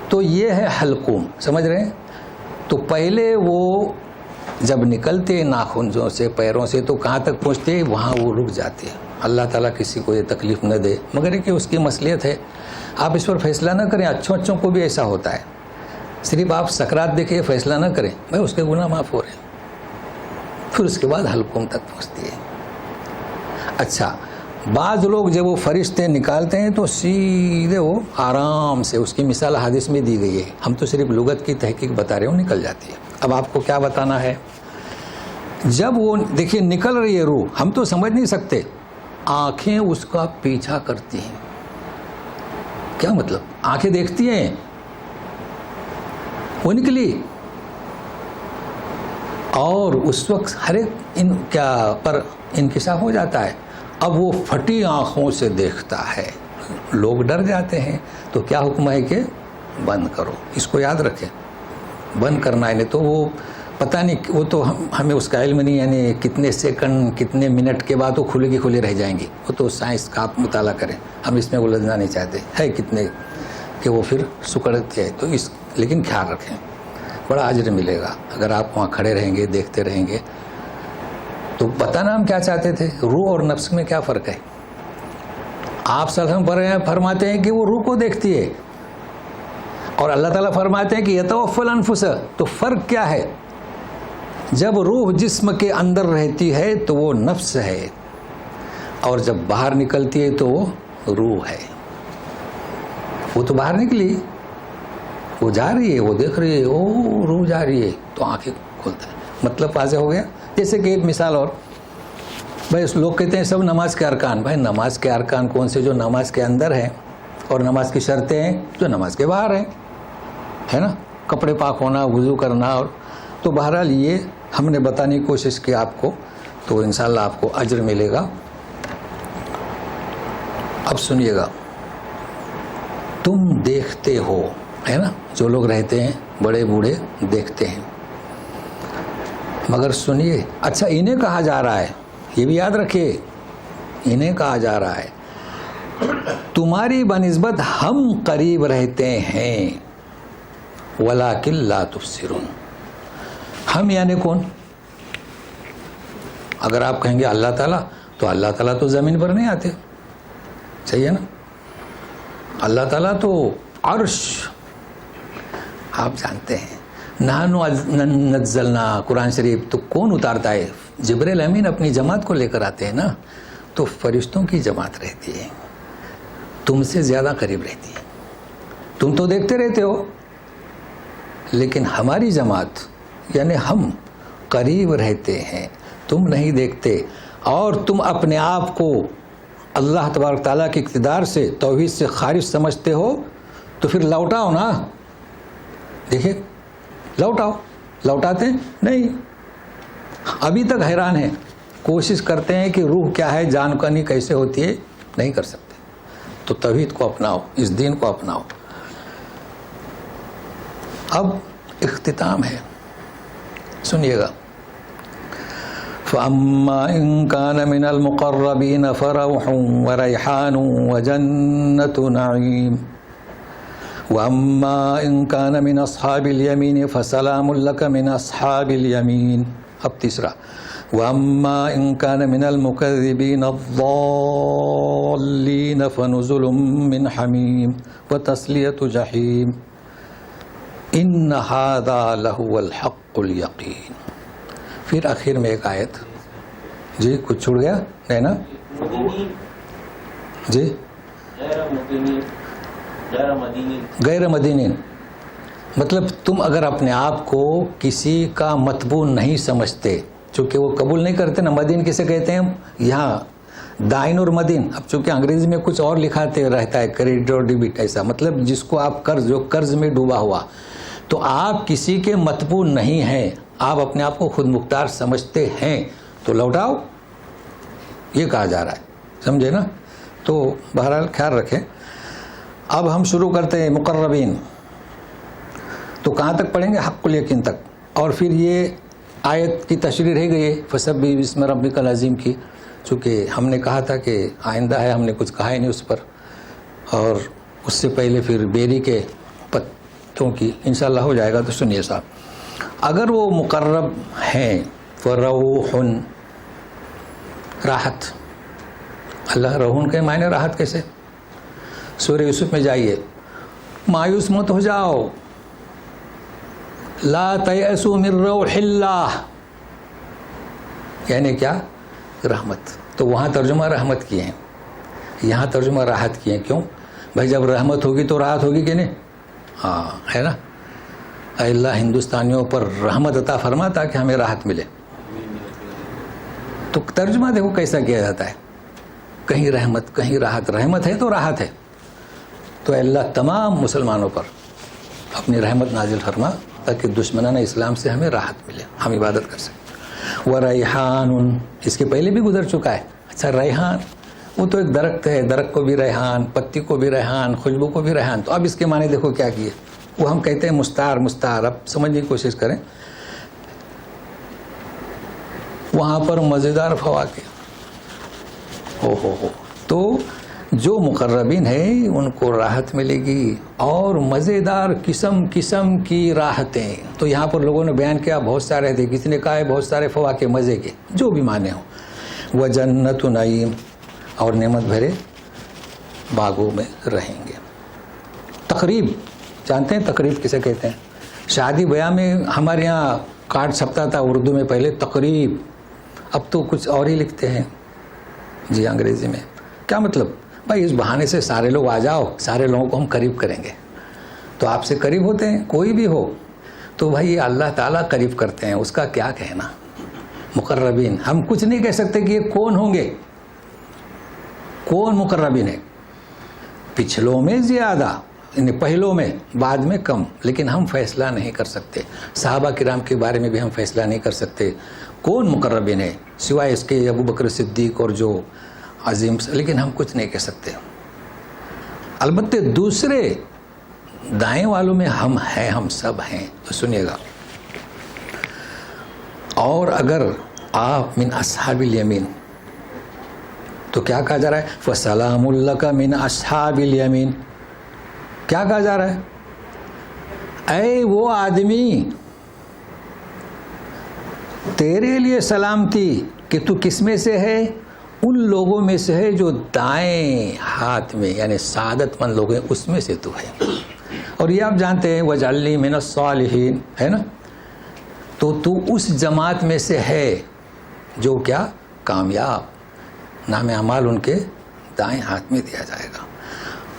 تو یہ ہے حلقوم. سمجھ رہے ہیں؟ تو پہلے وہ جب نکلتے ناخنوں سے, پیروں سے, تو کہاں تک پہنچتے؟ وہاں وہ رک جاتے. اللہ تعالیٰ کسی کو یہ تکلیف نہ دے, مگر کہ اس کی مصلحت ہے. آپ اس پر فیصلہ نہ کریں. اچھوں کو بھی ایسا ہوتا ہے. صرف آپ سکرات دیکھیں, فیصلہ نہ کریں بھائی اس کے گناہ معاف ہو رہے ہیں. پھر اس کے بعد حلقوم تک پہنچتی ہے. اچھا, بعض لوگ جب وہ فرشتے نکالتے ہیں تو سیدھے وہ آرام سے, اس کی مثال حدیث میں دی گئی ہے, ہم تو صرف لغت کی تحقیق بتا رہے ہوں, نکل جاتی ہے. اب آپ کو کیا بتانا ہے, جب وہ دیکھیے نکل رہی ہے روح, ہم تو سمجھ نہیں سکتے, آنکھیں اس کا پیچھا کرتی ہیں. کیا مطلب؟ آنکھیں دیکھتی ہیں وہ نکلی, اور اس وقت ہر ایک پر انکشاف ہو جاتا ہے. اب وہ پھٹی آنکھوں سے دیکھتا ہے. لوگ ڈر جاتے ہیں. تو کیا حکم ہے کہ بند کرو. اس کو یاد رکھیں, بند کرنا ہے. نہیں تو وہ پتہ نہیں, وہ تو ہمیں اس کا علم نہیں, یعنی کتنے سیکنڈ کتنے منٹ کے بعد وہ کھلے کی کھلے رہ جائیں گی. وہ تو سائنس کا آپ مطالعہ کریں, ہم اس میں الجھنا نہیں چاہتے. ہے کتنے کہ وہ پھر سکڑتے ہیں. تو لیکن خیال رکھیں, بڑا اجر ملے گا اگر آپ وہاں کھڑے رہیں گے, دیکھتے رہیں گے. تو بتانا ہم کیا چاہتے تھے, روح اور نفس میں کیا فرق ہے. آپ صلی اللہ علیہ وسلم فرماتے ہیں کہ وہ روح کو دیکھتی ہے, اور اللہ تعالیٰ فرماتے ہیں کہ یتوفی الانفس. تو فرق کیا ہے؟ جب روح جسم کے اندر رہتی ہے تو وہ نفس ہے, اور جب باہر نکلتی ہے تو وہ روح ہے. وہ تو باہر نکلی, وہ جا رہی ہے, وہ دیکھ رہی ہے, او روح جا رہی ہے, تو آنکھیں کھولتا ہے. مطلب واضح ہو گیا. جیسے کہ ایک مثال اور, بھائی لوگ کہتے ہیں سب نماز کے ارکان. بھائی نماز کے ارکان کون سے؟ جو نماز کے اندر ہیں, اور نماز کی شرطیں ہیں جو نماز کے باہر ہیں, ہے نا. کپڑے پاک ہونا, وضو کرنا. اور تو بہرحال یہ ہم نے بتانے کی کوشش کی آپ کو, تو انشاءاللہ آپ کو اجر ملے گا. اب سنیے گا, تم دیکھتے ہو, ہے نا, جو لوگ رہتے ہیں بڑے بوڑھے دیکھتے ہیں, مگر سنیے, اچھا انہیں کہا جا رہا ہے, یہ بھی یاد رکھیے, انہیں کہا جا رہا ہے تمہاری بنسبت ہم قریب رہتے ہیں, ولیکن لا تبصرون. ہم یعنی کون؟ اگر آپ کہیں گے اللہ تعالیٰ, تو اللہ تعالیٰ تو زمین پر نہیں آتے, صحیح ہے نا. اللہ تعالیٰ تو عرش, آپ جانتے ہیں. نحنو نزلنا, قرآن شریف تو کون اتارتا ہے؟ جبریل امین اپنی جماعت کو لے کر آتے ہیں نا. تو فرشتوں کی جماعت رہتی ہے, تم سے زیادہ قریب رہتی ہے. تم تو دیکھتے رہتے ہو, لیکن ہماری جماعت یعنی ہم قریب رہتے ہیں، تم نہیں دیکھتے، اور تم اپنے آپ کو اللہ تبارک تعالیٰ کے اقتدار سے توحید سے خارج سمجھتے ہو، تو پھر لوٹاؤ نا. دیکھیں لوٹاؤ، لوٹاتے ہیں نہیں. ابھی تک حیران ہیں، کوشش کرتے ہیں کہ روح کیا ہے، جان کنی کیسے ہوتی ہے، نہیں کر سکتے. تو توحید کو اپناؤ، اس دین کو اپناؤ. اب اختتام ہے، سنیے گا. فَأَمَّا إِن كَانَ مِنَ الْمُقَرَّبِينَ فَرَوْحٌ وَرَيْحَانٌ وَجَنَّةُ نَعِيمٍ وَأَمَّا إِن كَانَ مِنْ أَصْحَابِ الْيَمِينِ فَسَلَامٌ لَكَ مِنْ أَصْحَابِ الْيَمِينِ. اب تیسرا، وَأَمَّا إِن كَانَ مِنَ الْمُكَذِّبِينَ الضَّالِّينَ فَنُزُلٌ مِّنْ حَمِيمٍ وَتَصْلِيَةُ جَحِيمٍ إِنَّ هَذَا لَهُوَ الْحَقُّ الْيَقِينُ. پھر آخر میں ایک آیت. جی کچھ چھوڑ گیا نہیں نا؟ جی غیر مدینین، مطلب تم اگر اپنے آپ کو کسی کا متبوع نہیں سمجھتے، چونکہ وہ قبول نہیں کرتے نا. مدین کسے کہتے ہیں یہاں؟ دائن اور مدین. اب چونکہ انگریزی میں کچھ اور لکھاتے رہتا ہے، کریڈٹ اور ڈیبٹ، ایسا مطلب جس کو آپ قرض، جو قرض میں ڈوبا ہوا. تو آپ کسی کے متبوع نہیں ہیں، آپ اپنے آپ کو خود مختار سمجھتے ہیں، تو لوٹاؤ، یہ کہا جا رہا ہے. سمجھے نا؟ تو بہرحال خیال رکھیں. اب ہم شروع کرتے ہیں مقربین. تو کہاں تک پڑھیں گے؟ حق الیقین تک. اور پھر یہ آیت کی تشریح رہ گئی ہے فسبح باسم ربک العظیم کی، چونکہ ہم نے کہا تھا کہ آئندہ ہے، ہم نے کچھ کہا ہی نہیں اس پر. اور اس سے پہلے پھر بیری کے پتوں کی انشاءاللہ ہو جائے گا. تو سنیے صاحب، اگر وہ مقرب ہیں فروح، راحت. اللہ روحن کے معنی راحت کیسے؟ سورہ یوسف میں جائیے، مایوس مت ہو جاؤ، لا تیأسوا من روح اللہ، یعنی کیا؟ رحمت. تو وہاں ترجمہ رحمت کیے ہیں، یہاں ترجمہ راحت کیے ہیں. کیوں بھائی؟ جب رحمت ہوگی تو راحت ہوگی کہ نہیں؟ ہاں ہے نا. اے اللہ ہندوستانیوں پر رحمت عطا فرما تاکہ ہمیں راحت ملے. تو ترجمہ دیکھو کیسا کیا جاتا ہے، کہیں رحمت کہیں راحت. رحمت ہے تو راحت ہے. تو اے اللہ تمام مسلمانوں پر اپنی رحمت نازل فرما تاکہ دشمنان اسلام سے ہمیں راحت ملے، ہم عبادت کر سکیں. وَرَيْحَانٌ، اس کے پہلے بھی گزر چکا ہے. اچھا ریحان وہ تو ایک درخت ہے، درخت کو بھی ریحان، پتی کو بھی ریحان، خوشبو کو بھی ریحان. تو اب اس کے معنی دیکھو کیا کیے. وہ ہم کہتے ہیں مستعار. مستعار اب سمجھنے کی کوشش کریں. وہاں پر مزیدار فواکہ، ہو. تو جو مقربین ہیں ان کو راحت ملے گی اور مزیدار قسم قسم کی راحتیں. تو یہاں پر لوگوں نے بیان کیا بہت سارے تھے، کسی نے کہا ہے بہت سارے فواکہ مزے کے، جو بھی معنی ہوں. وجنت نعیم، اور نعمت بھرے باغوں میں رہیں گے. تقریب جانتے ہیں تقریب کسے کہتے ہیں؟ شادی بیاہ میں ہمارے یہاں کارڈ چھپتا تھا اردو میں پہلے تقریب، اب تو کچھ اور ہی لکھتے ہیں جی انگریزی میں. کیا مطلب؟ بھائی اس بہانے سے سارے لوگ آ جاؤ، سارے لوگوں کو ہم قریب کریں گے. تو آپ سے قریب ہوتے ہیں کوئی بھی ہو تو بھائی یہ اللہ تعالیٰ قریب کرتے ہیں، اس کا کیا کہنا. مقربین ہم کچھ نہیں کہہ سکتے کہ یہ کون ہوں گے، کون مقربین ہے. پچھلوں میں زیادہ، یعنی پہلوں میں، بعد میں کم، لیکن ہم فیصلہ نہیں کر سکتے. صحابہ کرام کے بارے میں بھی ہم فیصلہ نہیں کر سکتے کون مقربین ہے، سوائے اس کے ابو بکر صدیق اور جو عظیم، لیکن ہم کچھ نہیں کہہ سکتے. البتہ دوسرے دائیں والوں میں ہم ہیں، ہم سب ہیں. تو سنیے گا، اور اگر آپ من اصحاب الیمین، تو کیا کہا جا رہا ہے؟ فَسَلَامٌ لَكَ مِنْ أَصْحَابِ الْيَمِينَ. کیا کہا جا رہا ہے؟ اے وہ آدمی، تیرے لیے سلامتی کہ تو کس میں سے ہے؟ ان لوگوں میں سے ہے جو دائیں ہاتھ میں، یعنی سعادت مند لوگ ہیں، اس میں سے تو ہے. اور یہ آپ جانتے ہیں وَاجْعَلْنِی مِنَ الصَّالِحِینَ، ہے نا. تو اس جماعت میں سے ہے جو کیا؟ کامیاب. نام اعمال ان کے دائیں ہاتھ میں دیا جائے گا.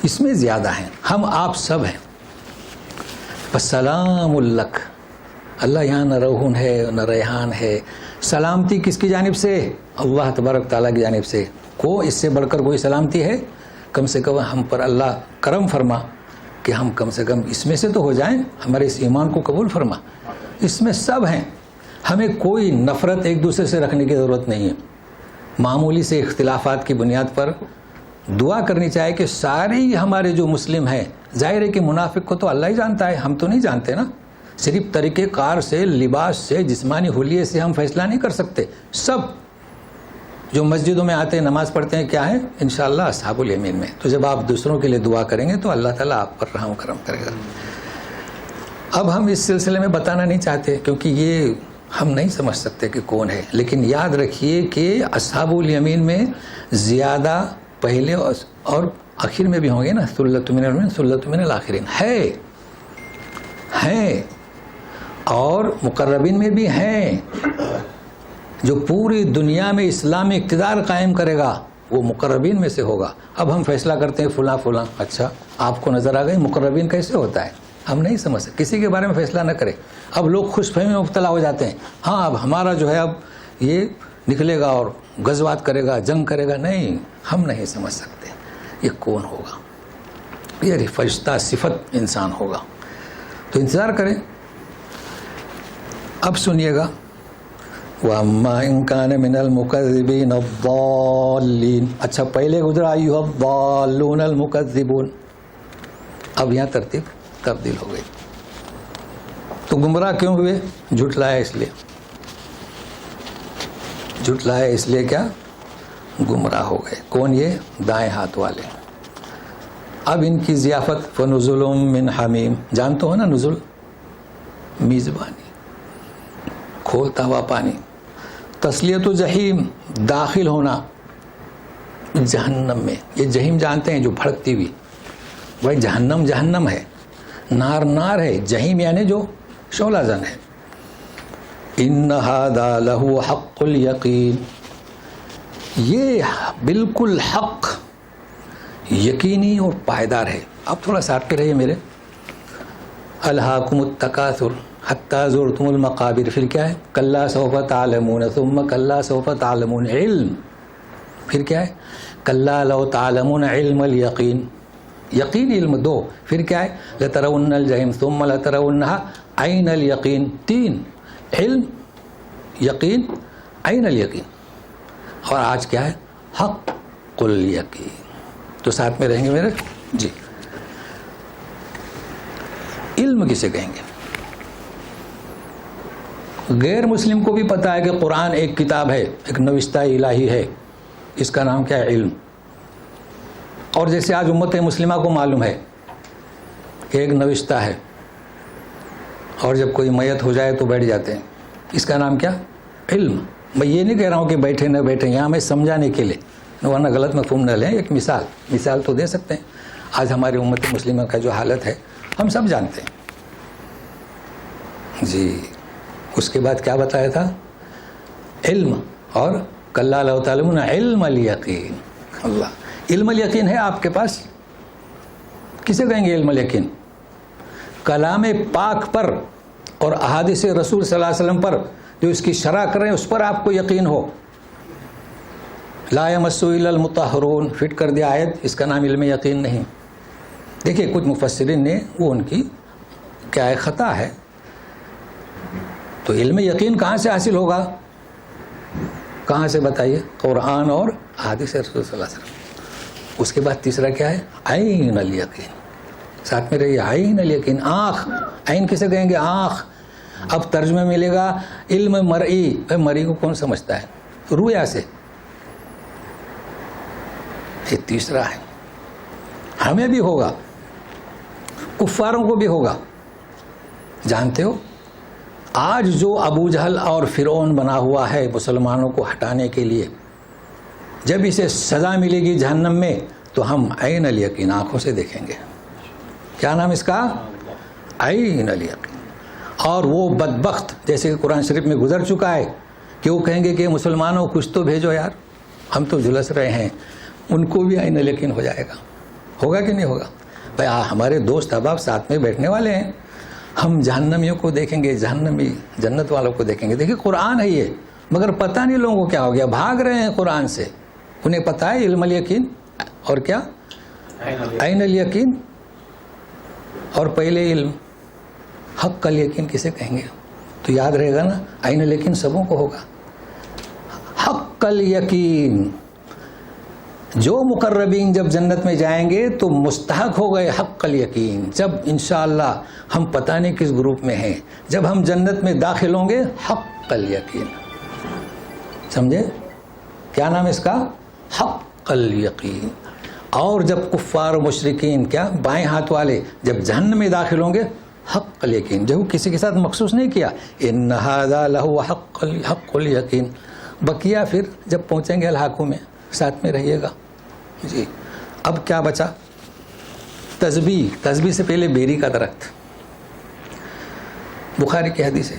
اس میں زیادہ ہیں، ہم آپ سب ہیں. فسلام لک، اللہ یہاں نہ روحن ہے نہ ریحان ہے، سلامتی کس کی جانب سے؟ اللہ تبارک تعالیٰ کی جانب سے۔ کو اس سے بڑھ کر کوئی سلامتی ہے؟ کم سے کم ہم پر اللہ کرم فرما کہ ہم کم سے کم اس میں سے تو ہو جائیں، ہمارے اس ایمان کو قبول فرما۔ اس میں سب ہیں، ہمیں کوئی نفرت ایک دوسرے سے رکھنے کی ضرورت نہیں ہے۔ معمولی سے اختلافات کی بنیاد پر دعا کرنی چاہیے کہ سارے ہمارے جو مسلم ہیں، ظاہر ہے کہ منافق کو تو اللہ ہی جانتا ہے، ہم تو نہیں جانتے نا، صرف طریقہ کار سے، لباس سے، جسمانی حلیے سے ہم فیصلہ نہیں کر سکتے۔ سب جو مسجدوں میں آتے ہیں نماز پڑھتے ہیں کیا ہے؟ انشاءاللہ اصحاب الیمین میں۔ تو جب آپ دوسروں کے لیے دعا کریں گے تو اللہ تعالیٰ آپ پر رحم و کرم کرے گا۔ اب ہم اس سلسلے میں بتانا نہیں چاہتے کیونکہ یہ ہم نہیں سمجھ سکتے کہ کون ہے، لیکن یاد رکھیے کہ اصحاب الیمین میں زیادہ پہلے اور آخر میں بھی ہوں گے نا، ثلۃ من الاولین ثلۃ من الاخرین ہیں، اور مقربین میں بھی ہیں۔ جو پوری دنیا میں اسلامی اقتدار قائم کرے گا وہ مقربین میں سے ہوگا۔ اب ہم فیصلہ کرتے ہیں فلاں فلاں، اچھا آپ کو نظر آ گئی مقربین کیسے ہوتا ہے؟ ہم نہیں سمجھ سکتے، کسی کے بارے میں فیصلہ نہ کرے۔ اب لوگ خوش فہمی میں مبتلا ہو جاتے ہیں، ہاں اب ہمارا جو ہے اب یہ نکلے گا اور غزوات کرے گا، جنگ کرے گا۔ نہیں، ہم نہیں سمجھ سکتے یہ کون ہوگا، یہ فرشتہ صفت انسان ہوگا، تو انتظار کریں۔ اب سنیے گا، وَأَمَّا إِن كَانَ مِنَ الْمُكَذِّبِينَ الضَّالِّينَ۔ اچھا پہلے گزرا أَيُّهَا الضَّالُّونَ الْمُكَذِّبُونَ، اب یہاں ترتیب تبدیل ہو گئی۔ تو گمراہ کیوں ہوئے؟ جھٹلایا اس لیے، جھٹلایا اس لیے کیا؟ گمراہ ہو گئے۔ کون؟ یہ دائیں ہاتھ والے۔ اب ان کی ضیافت فَنُزُلٌ مِّنْ حَمِيمٍ، جانتے ہو نا نزل، میزبانی، کھولتا ہوا پانی۔ تسلیت و جہیم، داخل ہونا جہنم میں۔ یہ جہیم جانتے ہیں جو بھڑکتی ہوئی، بھائی جہنم جہنم ہے، نار نار ہے، جہیم یعنی جو شعلہ زن ہے۔ ان ھذا لہو حق الیقین، یہ بالکل حق، یقینی اور پائیدار ہے۔ اب تھوڑا ساتھ پہ رہیے میرے۔ الہاکم التکاثر حتی زرتم المقابر، پھر کیا ہے؟ کلا سوف تعلمون ثم کلا سوف تعلمون، علم، پھر کیا ہے؟ کلا لو تعلمون علم الیقین، یقین علم دو، پھر کیا ہے؟ لترون الجحیم ثم لترونها عین الیقین، تین، علم، یقین، عین الیقین، اور آج کیا ہے؟ حق الیقین۔ تو ساتھ میں رہیں گے میرے جی۔ علم کسے کہیں گے؟ غیر مسلم کو بھی پتا ہے کہ قرآن ایک کتاب ہے، ایک نوشتہ الہی ہے، اس کا نام کیا ہے؟ علم۔ اور جیسے آج امت مسلمہ کو معلوم ہے کہ ایک نوشتہ ہے، اور جب کوئی میت ہو جائے تو بیٹھ جاتے ہیں، اس کا نام کیا؟ علم۔ میں یہ نہیں کہہ رہا ہوں کہ بیٹھے نہ بیٹھے، یہاں میں سمجھانے کے لیے، ورنہ غلط مفہوم نہ لیں۔ ایک مثال تو دے سکتے ہیں۔ آج ہماری امت مسلمہ کا جو حالت ہے ہم سب جانتے ہیں جی۔ اس کے بعد کیا بتایا تھا؟ علم، اور کلا لو تعلمون علم الیقین۔ اللہ، علم الیقین ہے آپ کے پاس؟ کسے کہیں گے علم الیقین؟ کلام پاک پر اور احادیث رسول صلی اللہ علیہ وسلم پر جو اس کی شرح کر رہے ہیں اس پر آپ کو یقین ہو۔ لا یمسہ الا المطہرون، فٹ کر دیا آیت، اس کا نام علم یقین نہیں۔ دیکھیے کچھ مفسرین نے وہ ان کی کیا ہے خطا ہے۔ تو علم یقین کہاں سے حاصل ہوگا؟ کہاں سے بتائیے؟ قرآن اور احادیث رسول صلی اللہ علیہ وسلم۔ اس کے بعد تیسرا کیا ہے؟ عین الیقین، ساتھ میں رہیے، عین الیقین، آنکھ۔ عین کسے کہیں گے؟ آنکھ۔ اب ترجمہ ملے گا علم مرئی، مرئی کو کون سمجھتا ہے؟ رویا سے۔ یہ تیسرا ہے، ہمیں بھی ہوگا، کفاروں کو بھی ہوگا۔ جانتے ہو آج جو ابو جہل اور فرعون بنا ہوا ہے مسلمانوں کو ہٹانے کے لیے، جب اسے سزا ملے گی جہنم میں تو ہم عین الیقین، آنکھوں سے دیکھیں گے۔ کیا نام اس کا؟ عین الیقین۔ اور وہ بدبخت، جیسے کہ قرآن شریف میں گزر چکا ہے، کہ وہ کہیں گے کہ مسلمانوں کچھ تو بھیجو یار، ہم تو جھلس رہے ہیں، ان کو بھی عین الیقین ہو جائے گا۔ ہوگا کہ نہیں ہوگا؟ بھائی ہمارے دوست احباب ساتھ میں بیٹھنے والے ہیں، ہم جہنمیوں کو دیکھیں گے، جہنمی جنت والوں کو دیکھیں گے. دیکھیں قرآن ہے یہ، مگر پتہ نہیں لوگوں کو کیا ہو گیا، بھاگ رہے ہیں قرآن سے. انہیں پتہ ہے علم الیقین اور کیا عین الیقین، اور پہلے علم حق الیقین کسے کہیں گے؟ تو یاد رہے گا نا، عین الیقین سبوں کو ہوگا. حق الیقین، جو مقربین جب جنت میں جائیں گے تو مستحق ہو گئے حق الیقین. جب انشاءاللہ ہم پتہ نہیں کس گروپ میں ہیں، جب ہم جنت میں داخل ہوں گے حق الیقین. سمجھے کیا نام اس کا؟ حق الیقین. اور جب کفار و مشرکین کیا بائیں ہاتھ والے جب جہنم میں داخل ہوں گے حق الیقین. جو کسی کے ساتھ مخصوص نہیں کیا، ان ھذا لہو حق الیقین. بقیہ پھر جب پہنچیں گے الحاقوں میں ساتھ میں رہیے گا. جی اب کیا بچا؟ تسبیح. تسبیح سے پہلے بیری کا درخت. بخاری کی حدیث ہے،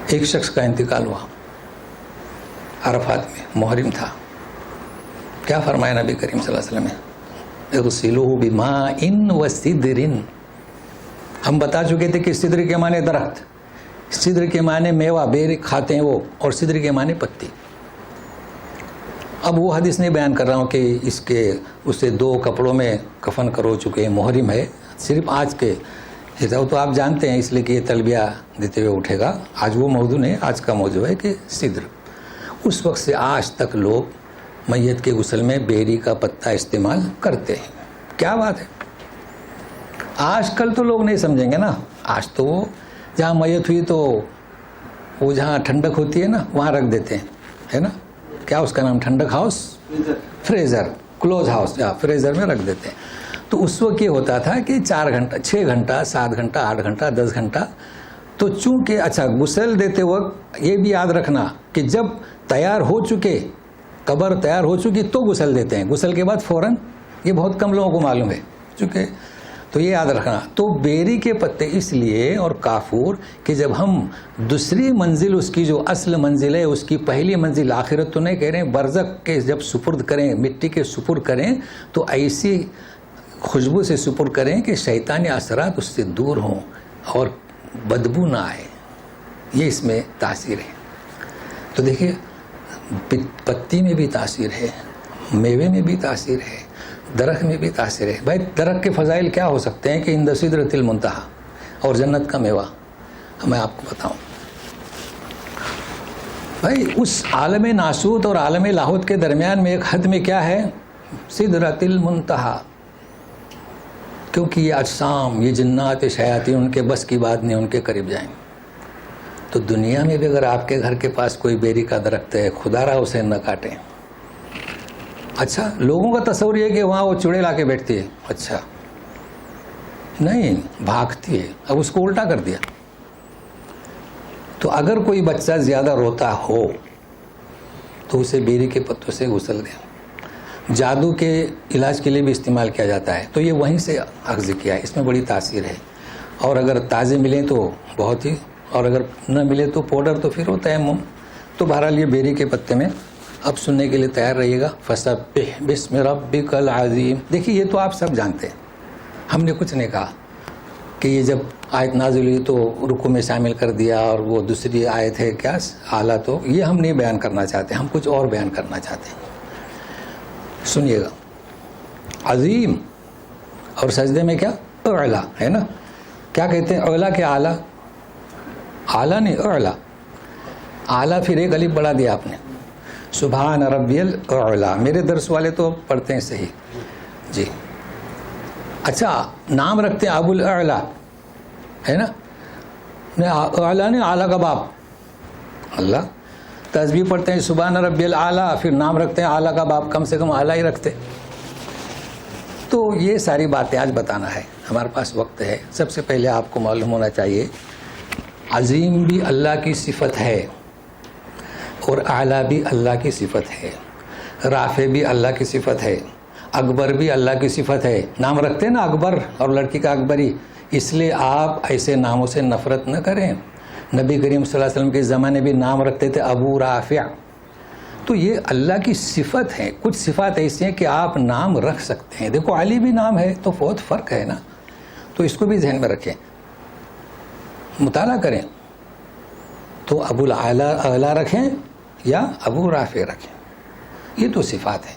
ایک شخص کا انتقال ہوا عرفات میں، محرم تھا. کیا فرمایا نبی کریم صلی اللہ علیہ وسلم نے؟ اغسلوہ بماء وسدر. ہم بتا چکے تھے کہ سدر کے معنی درخت، سدر کے معنی میوہ، بیر کھاتے ہیں وہ، اور سدر کے معنی پتی. اب وہ حدیث نہیں بیان کر رہا ہوں کہ اسے 2 کپڑوں میں کفن کرو چکے، محرم ہے. صرف آج کے حساب تو آپ جانتے ہیں، اس لیے کہ یہ تلبیہ دیتے ہوئے اٹھے گا. آج وہ موضوع نہیں، آج کا موضوع ہے کہ سدر. اس وقت سے آج تک لوگ میت کے غسل میں بیری کا پتا استعمال کرتے ہیں. کیا بات ہے! آج کل تو لوگ نہیں سمجھیں گے نا. آج تو وہ جہاں میت ہوئی تو وہ جہاں ٹھنڈک ہوتی ہے نا وہاں رکھ دیتے ہیں، ہے نا؟ کیا اس کا نام؟ ٹھنڈک ہاؤس، فریزر، کلوز ہاؤس، یا فریزر میں رکھ دیتے ہیں. تو اس وقت یہ ہوتا تھا کہ 4 گھنٹہ، 6 گھنٹہ، 7 گھنٹہ، 8 گھنٹہ، 10 گھنٹہ. تو چونکہ اچھا غسل دیتے وقت یہ بھی یاد رکھنا کہ جب تیار ہو چکے، قبر تیار ہو چکی تو غسل دیتے ہیں. غسل کے بعد فوراً، یہ بہت کم لوگوں کو معلوم ہے چونکہ، تو یہ یاد رکھنا. تو بیری کے پتے اس لیے، اور کافور، کہ جب ہم دوسری منزل، اس کی جو اصل منزل ہے، اس کی پہلی منزل آخرت تو نہیں کہہ رہے ہیں، برزخ کے جب سپرد کریں، مٹی کے سپرد کریں تو ایسی خوشبو سے سپرد کریں کہ شیطانی اثرات اس سے دور ہوں اور بدبو نہ آئے. یہ اس میں تاثیر ہے. تو دیکھیے پتی میں بھی تاثیر ہے، میوے میں بھی تاثیر ہے، درخت میں بھی تاثیر ہے. بھائی درخت کے فضائل کیا ہو سکتے ہیں کہ عند سدرۃ المنتہی، اور جنت کا میوہ میں آپ کو بتاؤں. بھائی اس عالم ناسوت اور عالم لاہوت کے درمیان میں ایک حد میں کیا ہے؟ سدرۃ المنتہی. کیونکہ یہ اجسام، یہ جنات، شیاطین ان کے بس کی بات نہیں، ان کے قریب جائیں. تو دنیا میں بھی اگر آپ کے گھر کے پاس کوئی بیری کا درخت ہے، خدا را اسے نہ کاٹیں. اچھا لوگوں کا تصور یہ کہ وہاں وہ چڑے لا کے بیٹھتی ہے. اچھا نہیں، بھاگتی ہے. اب اس کو الٹا کر دیا. تو اگر کوئی بچہ زیادہ روتا ہو تو اسے بیری کے پتوں سے غسل دیں. جادو کے علاج کے لیے بھی استعمال کیا جاتا ہے. تو یہ وہیں سے اخذ کیا ہے، اس میں بڑی تاثیر ہے. اور اگر تازے ملیں تو بہت ہی، اور اگر نہ ملے تو پاؤڈر تو پھر ہوتا ہے تیمم. تو بہرحال یہ بیری کے پتے میں اب سننے کے لیے تیار رہیے گا. فسبح بسم ربک العظیم. دیکھیے یہ تو آپ سب جانتے ہیں، ہم نے کچھ نہیں کہا کہ یہ جب آیت نازل ہوئی تو رکوع میں شامل کر دیا، اور وہ دوسری آیت ہے کیا اعلیٰ، تو یہ ہم نہیں بیان کرنا چاہتے، ہم کچھ اور بیان کرنا چاہتے ہیں. سنیے گا. عظیم، اور سجدے میں کیا؟ اعلیٰ، ہے نا؟ کیا کہتے ہیں؟ اعلیٰ کے اعلیٰ، اعلیٰ نہیں اعلیٰ. اعلیٰ پھر ایک الف بڑھا دیا آپ نے. سبحان ربی الاعلیٰ. میرے درس والے تو پڑھتے ہیں صحیح. جی اچھا نام رکھتے ہیں ابو الاعلیٰ، ہے نا؟ اعلیٰ نہیں، اعلیٰ کا باپ اللہ. تسبیح پڑھتے ہیں سبحان ربی الاعلیٰ، پھر نام رکھتے ہیں اعلیٰ کا باپ. کم سے کم اعلیٰ ہی رکھتے. تو یہ ساری باتیں آج بتانا ہے، ہمارے پاس وقت ہے. سب سے پہلے آپ کو معلوم ہونا چاہیے عظیم بھی اللہ کی صفت ہے، اور اعلیٰ بھی اللہ کی صفت ہے، رافع بھی اللہ کی صفت ہے، اکبر بھی اللہ کی صفت ہے. نام رکھتے ہیں نا اکبر، اور لڑکی کا اکبری. اس لیے آپ ایسے ناموں سے نفرت نہ کریں. نبی کریم صلی اللہ علیہ وسلم کے زمانے بھی نام رکھتے تھے ابو رافع. تو یہ اللہ کی صفت ہے. کچھ صفات ایسی ہیں کہ آپ نام رکھ سکتے ہیں. دیکھو علی بھی نام ہے تو بہت فرق ہے نا. تو اس کو بھی ذہن میں رکھیں، مطالعہ کریں تو ابو الاعلیٰ رکھیں یا ابو رافع رکھیں، یہ تو صفات ہے۔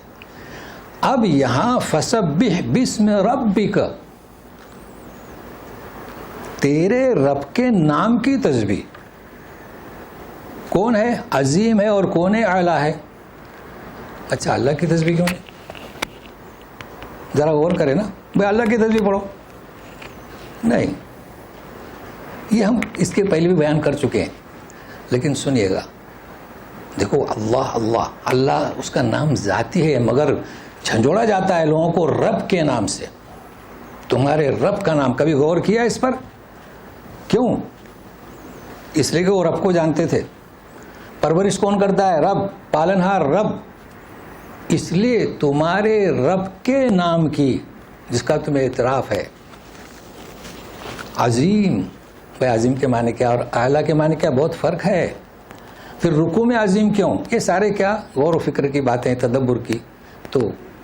اب یہاں فسبح بسم ربک، تیرے رب کے نام کی تسبیح، کون ہے؟ عظیم ہے اور کون ہے؟ اعلیٰ ہے۔ اچھا اللہ کی تسبیح کیوں نہیں؟ ذرا غور کرے نا، بھائی اللہ کی تسبیح پڑھو، نہیں، یہ ہم اس کے پہلے بھی بیان کر چکے ہیں، لیکن سنیے گا، دیکھو اللہ اللہ اللہ اس کا نام ذاتی ہے، مگر جھنجھوڑا جاتا ہے لوگوں کو رب کے نام سے۔ تمہارے رب کا نام کبھی غور کیا اس پر؟ کیوں؟ اس لیے کہ وہ رب کو جانتے تھے۔ پرورش کون کرتا ہے؟ رب، پالنہار رب۔ اس لیے تمہارے رب کے نام کی جس کا تمہیں اعتراف ہے، عظیم، بھائی عظیم کے معنی کیا اور اعلیٰ کے معنی کیا؟ بہت فرق ہے۔ پھر رکوع میں عظیم کیوں؟ یہ سارے کیا غور و فکر کی باتیں، تدبر کی۔ تو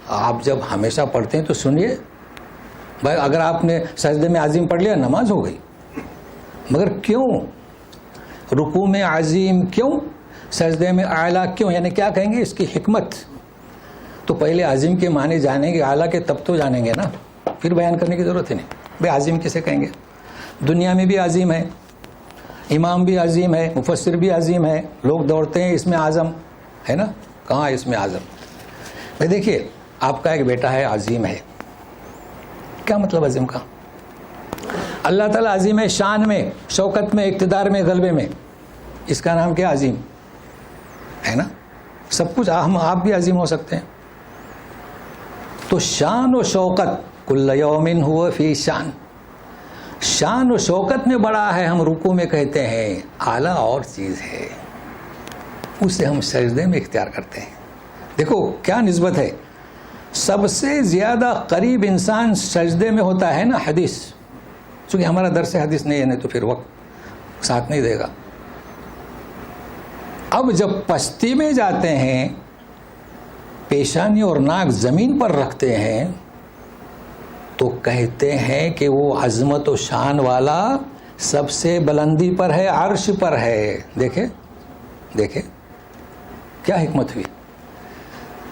آپ جب ہمیشہ پڑھتے ہیں تو سنیے، بھائی اگر آپ نے سجدے میں عظیم پڑھ لیا نماز ہو گئی، مگر کیوں؟ رکوع میں عظیم کیوں؟ سجدے میں اعلیٰ کیوں؟ یعنی کیا کہیں گے اس کی حکمت؟ تو پہلے عظیم کے معنی جانیں گے، اعلیٰ کے تب تو جانیں گے نا، پھر بیان کرنے کی ضرورت ہی نہیں۔ بھائی عظیم کسے کہیں گے؟ دنیا میں بھی عظیم ہے، امام بھی عظیم ہے، مفسر بھی عظیم ہے، لوگ دوڑتے ہیں اس میں اعظم ہے نا، کہاں اس میں اعظم؟ بھائی دیکھیے، آپ کا ایک بیٹا ہے عظیم ہے، کیا مطلب عظیم کا؟ اللہ تعالیٰ عظیم ہے شان میں، شوکت میں، اقتدار میں، غلبے میں، اس کا نام کیا؟ عظیم ہے نا۔ سب کچھ ہم آپ بھی عظیم ہو سکتے ہیں۔ تو شان و شوکت، کل یوم ہوا فی شان، شان و شوکت میں بڑا ہے، ہم رکوع میں کہتے ہیں، اعلیٰ اور چیز ہے، اسے ہم سجدے میں اختیار کرتے ہیں۔ دیکھو کیا نسبت ہے، سب سے زیادہ قریب انسان سجدے میں ہوتا ہے نا، حدیث، چونکہ ہمارا درس حدیث نہیں ہے، نہیں تو پھر وقت ساتھ نہیں دے گا۔ اب جب پستی میں جاتے ہیں، پیشانی اور ناک زمین پر رکھتے ہیں، تو کہتے ہیں کہ وہ عظمت و شان والا سب سے بلندی پر ہے، عرش پر ہے۔ دیکھیں دیکھیں کیا حکمت ہوئی۔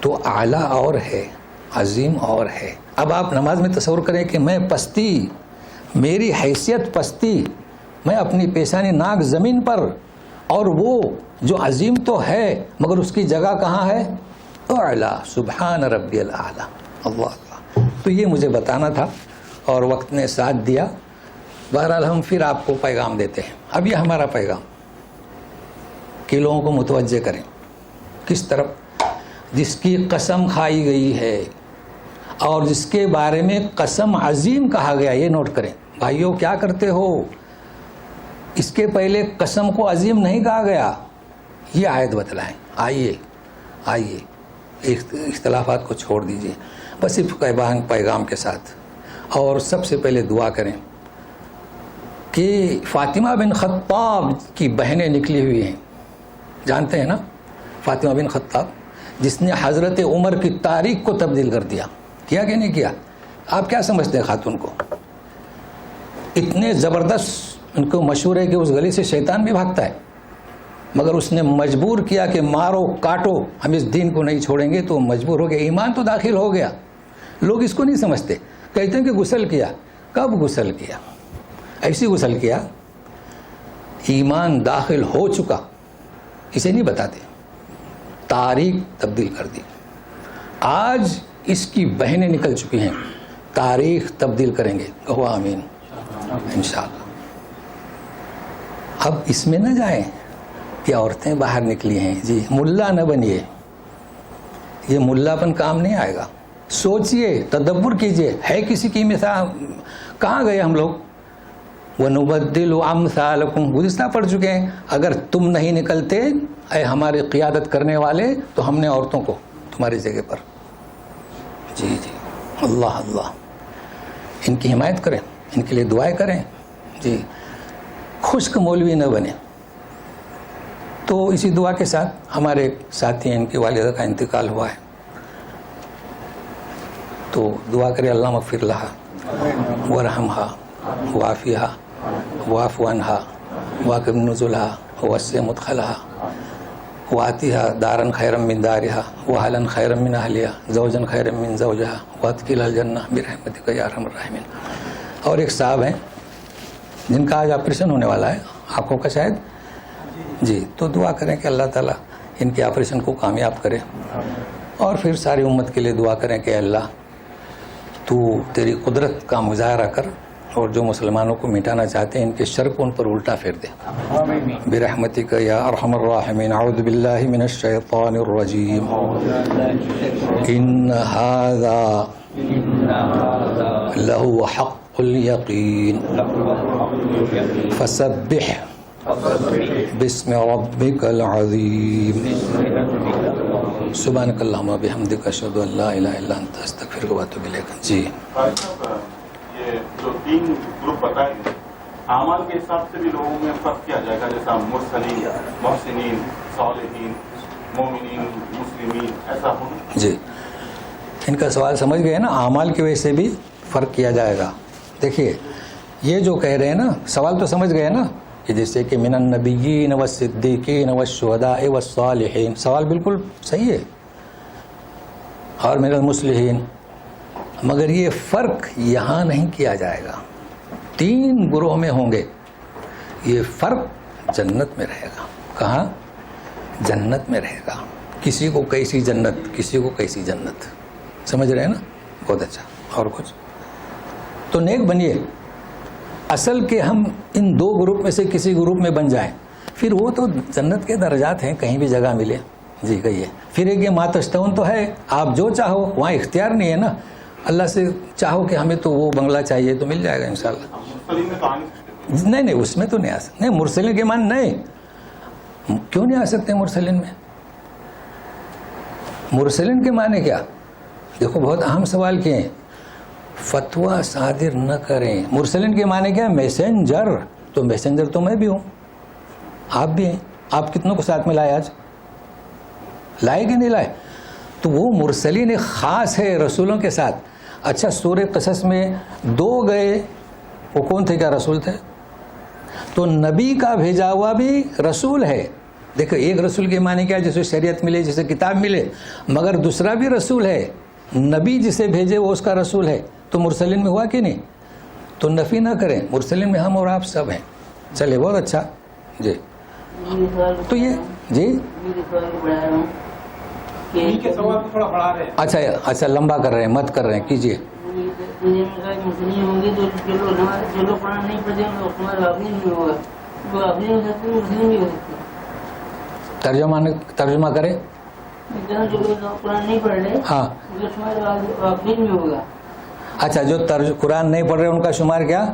تو اعلیٰ اور ہے، عظیم اور ہے۔ اب آپ نماز میں تصور کریں کہ میں پستی، میری حیثیت پستی، میں اپنی پیشانی ناک زمین پر، اور وہ جو عظیم تو ہے مگر اس کی جگہ کہاں ہے؟ اعلیٰ، سبحان ربی الاعلیٰ، اللہ اللہ۔ تو یہ مجھے بتانا تھا اور وقت نے ساتھ دیا۔ بہرحال ہم پھر آپ کو پیغام دیتے ہیں۔ اب یہ ہمارا پیغام کہ لوگوں کو متوجہ کریں کس طرف، جس کی قسم کھائی گئی ہے اور جس کے بارے میں قسم عظیم کہا گیا، یہ نوٹ کریں۔ بھائیو کیا کرتے ہو؟ اس کے پہلے قسم کو عظیم نہیں کہا گیا، یہ آیت بتلائیں۔ آئیے آئیے، اختلافات کو چھوڑ دیجئے، بس صرف پیغام کے ساتھ۔ اور سب سے پہلے دعا کریں کہ فاطمہ بن خطاب کی بہنیں نکلی ہوئی ہیں، جانتے ہیں نا فاطمہ بن خطاب، جس نے حضرت عمر کی تاریخ کو تبدیل کر دیا، کیا کہ نہیں کیا؟ آپ کیا سمجھتے ہیں خاتون کو؟ اتنے زبردست، ان کو مشہور ہے کہ اس گلی سے شیطان بھی بھاگتا ہے، مگر اس نے مجبور کیا کہ مارو کاٹو، ہم اس دین کو نہیں چھوڑیں گے، تو مجبور ہو گیا، ایمان تو داخل ہو گیا۔ لوگ اس کو نہیں سمجھتے، کہتے ہیں کہ غسل کیا۔ کب غسل کیا؟ ایسی غسل کیا، ایمان داخل ہو چکا، اسے نہیں بتاتے، تاریخ تبدیل کر دی۔ آج اس کی بہنیں نکل چکی ہیں، تاریخ تبدیل کریں گے، کہو آمین انشاءاللہ۔ اب اس میں نہ جائیں کہ عورتیں باہر نکلی ہیں، جی ملا نہ بنیے، یہ ملا پن کام نہیں آئے گا۔ سوچئے، تدبر کیجئے، ہے کسی کی مثال؟ کہاں گئے ہم لوگ؟ وَنُبَدِّلُ أَمْثَالَكُمْ، گزشتہ پڑھ چکے ہیں۔ اگر تم نہیں نکلتے اے ہماری قیادت کرنے والے، تو ہم نے عورتوں کو تمہاری جگہ پر، جی جی اللہ اللہ، ان کی حمایت کریں، ان کے لیے دعائیں کریں، جی خشک مولوی نہ بنے۔ تو اسی دعا کے ساتھ ہمارے ایک ساتھی ہیں، ان کی والدہ کا انتقال ہوا ہے، تو دعا کرے اللہ مغفر لہا ورحمہا وعافیہا واعف عنہا واقم نزلہا وسع مدخلہا وآتیہا دارا خیرا من دارہا وأہلا خیرا من اہلہا زوجا خیرا من زوجہا وادخلھا الجنہ برحمتک یا ارحم الراحمین. اور ایک صاحب ہیں جن کا آج آپریشن ہونے والا ہے آنکھوں کا شاید جی, تو دعا کریں کہ اللہ تعالیٰ ان کے آپریشن کو کامیاب کرے, اور پھر ساری امت کے لیے دعا کریں کہ اللہ تو تیری قدرت کا مظاہرہ کر اور جو مسلمانوں کو مٹانا چاہتے ہیں ان کے شر کو ان پر الٹا پھیر دے. برحمتک یا ارحم الراحمین. اعوذ باللہ من الشیطان الرجیم. ان ھذا لہو حق الیقین فسبح بسم ربک العظیم. سبحانک اللہم وبحمدک اشہد ان لا الہ الا انت استغفرک واتوب الیک. جی یہ جو 3 گروپ بتائے گئے اعمال کے حساب سے بھی لوگوں میں فرق کیا جائے گا, جیسا مرسلین, محسنین, صالحین, مومنین, مسلمین, ایسا ہونا. جی, ان کا سوال سمجھ گئے نا, اعمال کی وجہ سے بھی فرق کیا جائے گا. دیکھیے یہ جو کہہ رہے ہیں نا, سوال تو سمجھ گئے نا, کہ جیسے کہ من النبیین والصدیقین والشہداء والصالحین, سوال بالکل صحیح ہے, اور من المصلحین, مگر یہ فرق یہاں نہیں کیا جائے گا. 3 گروہ میں ہوں گے, یہ فرق جنت میں رہے گا. کہاں؟ جنت میں رہے گا. کسی کو کیسی جنت, کسی کو کیسی جنت, سمجھ رہے ہیں نا, بہت اچھا. اور کچھ تو نیک بنیے, اصل کہ ہم ان 2 گروپ میں سے کسی گروپ میں بن جائیں, پھر وہ تو جنت کے درجات ہیں, کہیں بھی جگہ ملے. جی کہیے. پھر ایک یہ ما تشتہون تو ہے, آپ جو چاہو, وہاں اختیار نہیں ہے نا. اللہ سے چاہو کہ ہمیں تو وہ بنگلہ چاہیے تو مل جائے گا انشاءاللہ. نہیں, اس میں تو نہیں آ سکتے. نہیں, مرسلین کے معنی نہیں, کیوں نہیں آ سکتے مرسلین میں؟ مرسلین کے معنی کیا؟ دیکھو بہت اہم سوال کیے ہیں. فتویٰ صادر نہ کریں. مرسلین کے معنی کیا؟ میسنجر. تو میسنجر تو میں بھی ہوں, آپ بھی ہیں. آپ کتنوں کو ساتھ میں لائے آج؟ لائے کہ نہیں لائے؟ تو وہ مرسلین ایک خاص ہے رسولوں کے ساتھ. اچھا, سورہ قصص میں 2 گئے, وہ کون تھے؟ کیا رسول تھے؟ تو نبی کا بھیجا ہوا بھی رسول ہے. دیکھو ایک رسول کے معنی کیا؟ جسے شریعت ملے, جسے کتاب ملے, مگر دوسرا بھی رسول ہے. نبی جسے بھیجے وہ اس کا رسول ہے. تو مرسلین میں ہوا کہ نہیں؟ تو نفی نہ کریں, مرسلین میں ہم اور آپ سب ہیں. چلے, بہت اچھا. جی تو یہ جی اچھا لمبا کر رہے ہیں, مت کر رہے ہیں, کیجیے. ترجمہ کرے. ہاں, اچھا, جو قرآن نہیں پڑھ رہے ان کا شمار کیا؟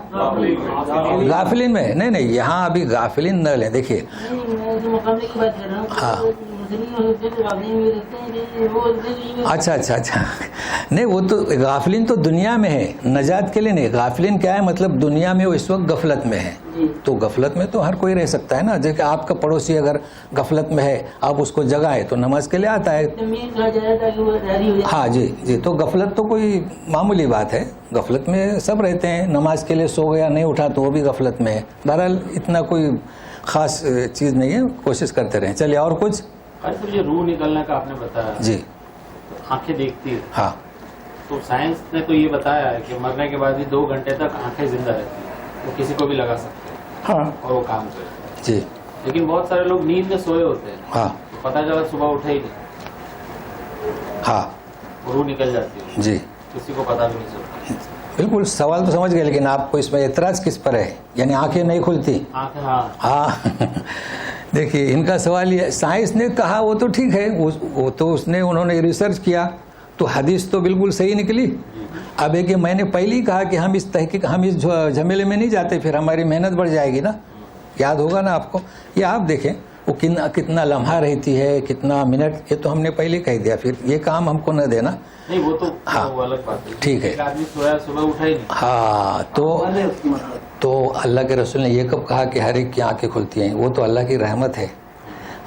غافلین میں. نہیں, یہاں ابھی غافلین نہ لیں. دیکھیے ہاں, اچھا, نہیں, وہ تو غافلین تو دنیا میں ہے, نجات کے لیے نہیں. غافلین کیا ہے مطلب؟ دنیا میں وہ اس وقت غفلت میں ہے. تو غفلت میں تو ہر کوئی رہ سکتا ہے نا. جیسے کہ آپ کا پڑوسی اگر غفلت میں ہے, آپ اس کو جگائے تو نماز کے لیے آتا ہے. ہاں جی, تو غفلت تو کوئی معمولی بات ہے. غفلت میں سب رہتے ہیں. نماز کے لیے سو گیا, نہیں اٹھا تو وہ بھی غفلت میں ہے. بہرحال اتنا کوئی خاص چیز نہیں ہے, کوشش کرتے رہیں. چلیے, اور کچھ؟ یہ روح نکلنے کا آپ نے بتایا. جی, آنکھیں دیکھتی ہے. ہاں, تو سائنس نے تو یہ بتایا ہے کہ مرنے کے بعد بھی 2 گھنٹے تک آنکھیں زندہ رہتی ہیں, وہ کسی کو بھی لگا سکتے ہیں. ہاں, اور وہ کام کرتے ہیں. جی, لیکن بہت سارے لوگ نیند میں سوئے ہوتے ہیں. ہاں, تو پتہ چلا صبح اٹھے ہی نہیں, ہاں, روح نکل جاتی ہے. جی, کسی کو پتہ بھی نہیں چلتا. بالکل. سوال تو سمجھ گئے, لیکن آپ کو اس میں اعتراض کس پر ہے؟ یعنی آنکھیں نہیں کھلتی. آنکھیں, ہاں, ہاں, دیکھیے ان کا سوال یہ, سائنس نے کہا وہ تو ٹھیک ہے, وہ تو انہوں نے ریسرچ کیا, تو حدیث تو بالکل صحیح نکلی. اب ایک میں نے پہلے ہی کہا کہ ہم اس جھمیلے میں نہیں جاتے, پھر ہماری محنت بڑھ جائے گی نا. یاد ہوگا نا آپ کو. یہ آپ دیکھیں وہ کتنا لمحہ رہتی ہے, کتنا منٹ, یہ تو ہم نے پہلے کہہ دیا. پھر یہ کام ہم کو نہ دینا. نہیں, وہ تو ہاں, الگ بات ہے. ٹھیک ہے. ایک آدمی سویا, صبح اٹھا ہی نہیں. ہاں, تو اللہ کے رسول نے یہ کب کہا کہ ہر ایک کی آنکھیں کھلتی ہیں؟ وہ تو اللہ کی رحمت ہے.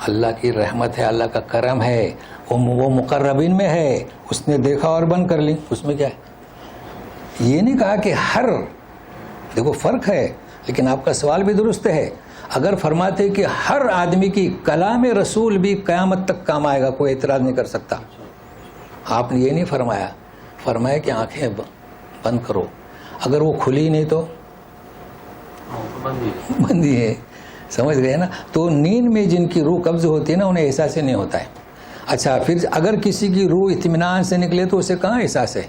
اللہ کی رحمت ہے, اللہ کا کرم ہے. وہ مقربین میں ہے, اس نے دیکھا اور بند کر لی. اس میں کیا ہے؟ یہ نہیں کہا کہ ہر دیکھو فرق ہے، لیکن آپ کا سوال بھی درست ہے. اگر فرماتے کہ ہر آدمی کی کلام رسول بھی قیامت تک کام آئے گا، کوئی اعتراض نہیں کر سکتا. آپ نے یہ نہیں فرمایا، فرمایا کہ آنکھیں بند کرو. اگر وہ کھلی نہیں تو بندی ہے، سمجھ گئے نا. تو نیند میں جن کی روح قبض ہوتی ہے نا، انہیں احساس ہی نہیں ہوتا ہے. اچھا، پھر اگر کسی کی روح اطمینان سے نکلے تو اسے کہاں احساس ہے؟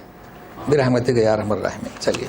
برحمتک یا ارحم الراحمین. چلیے.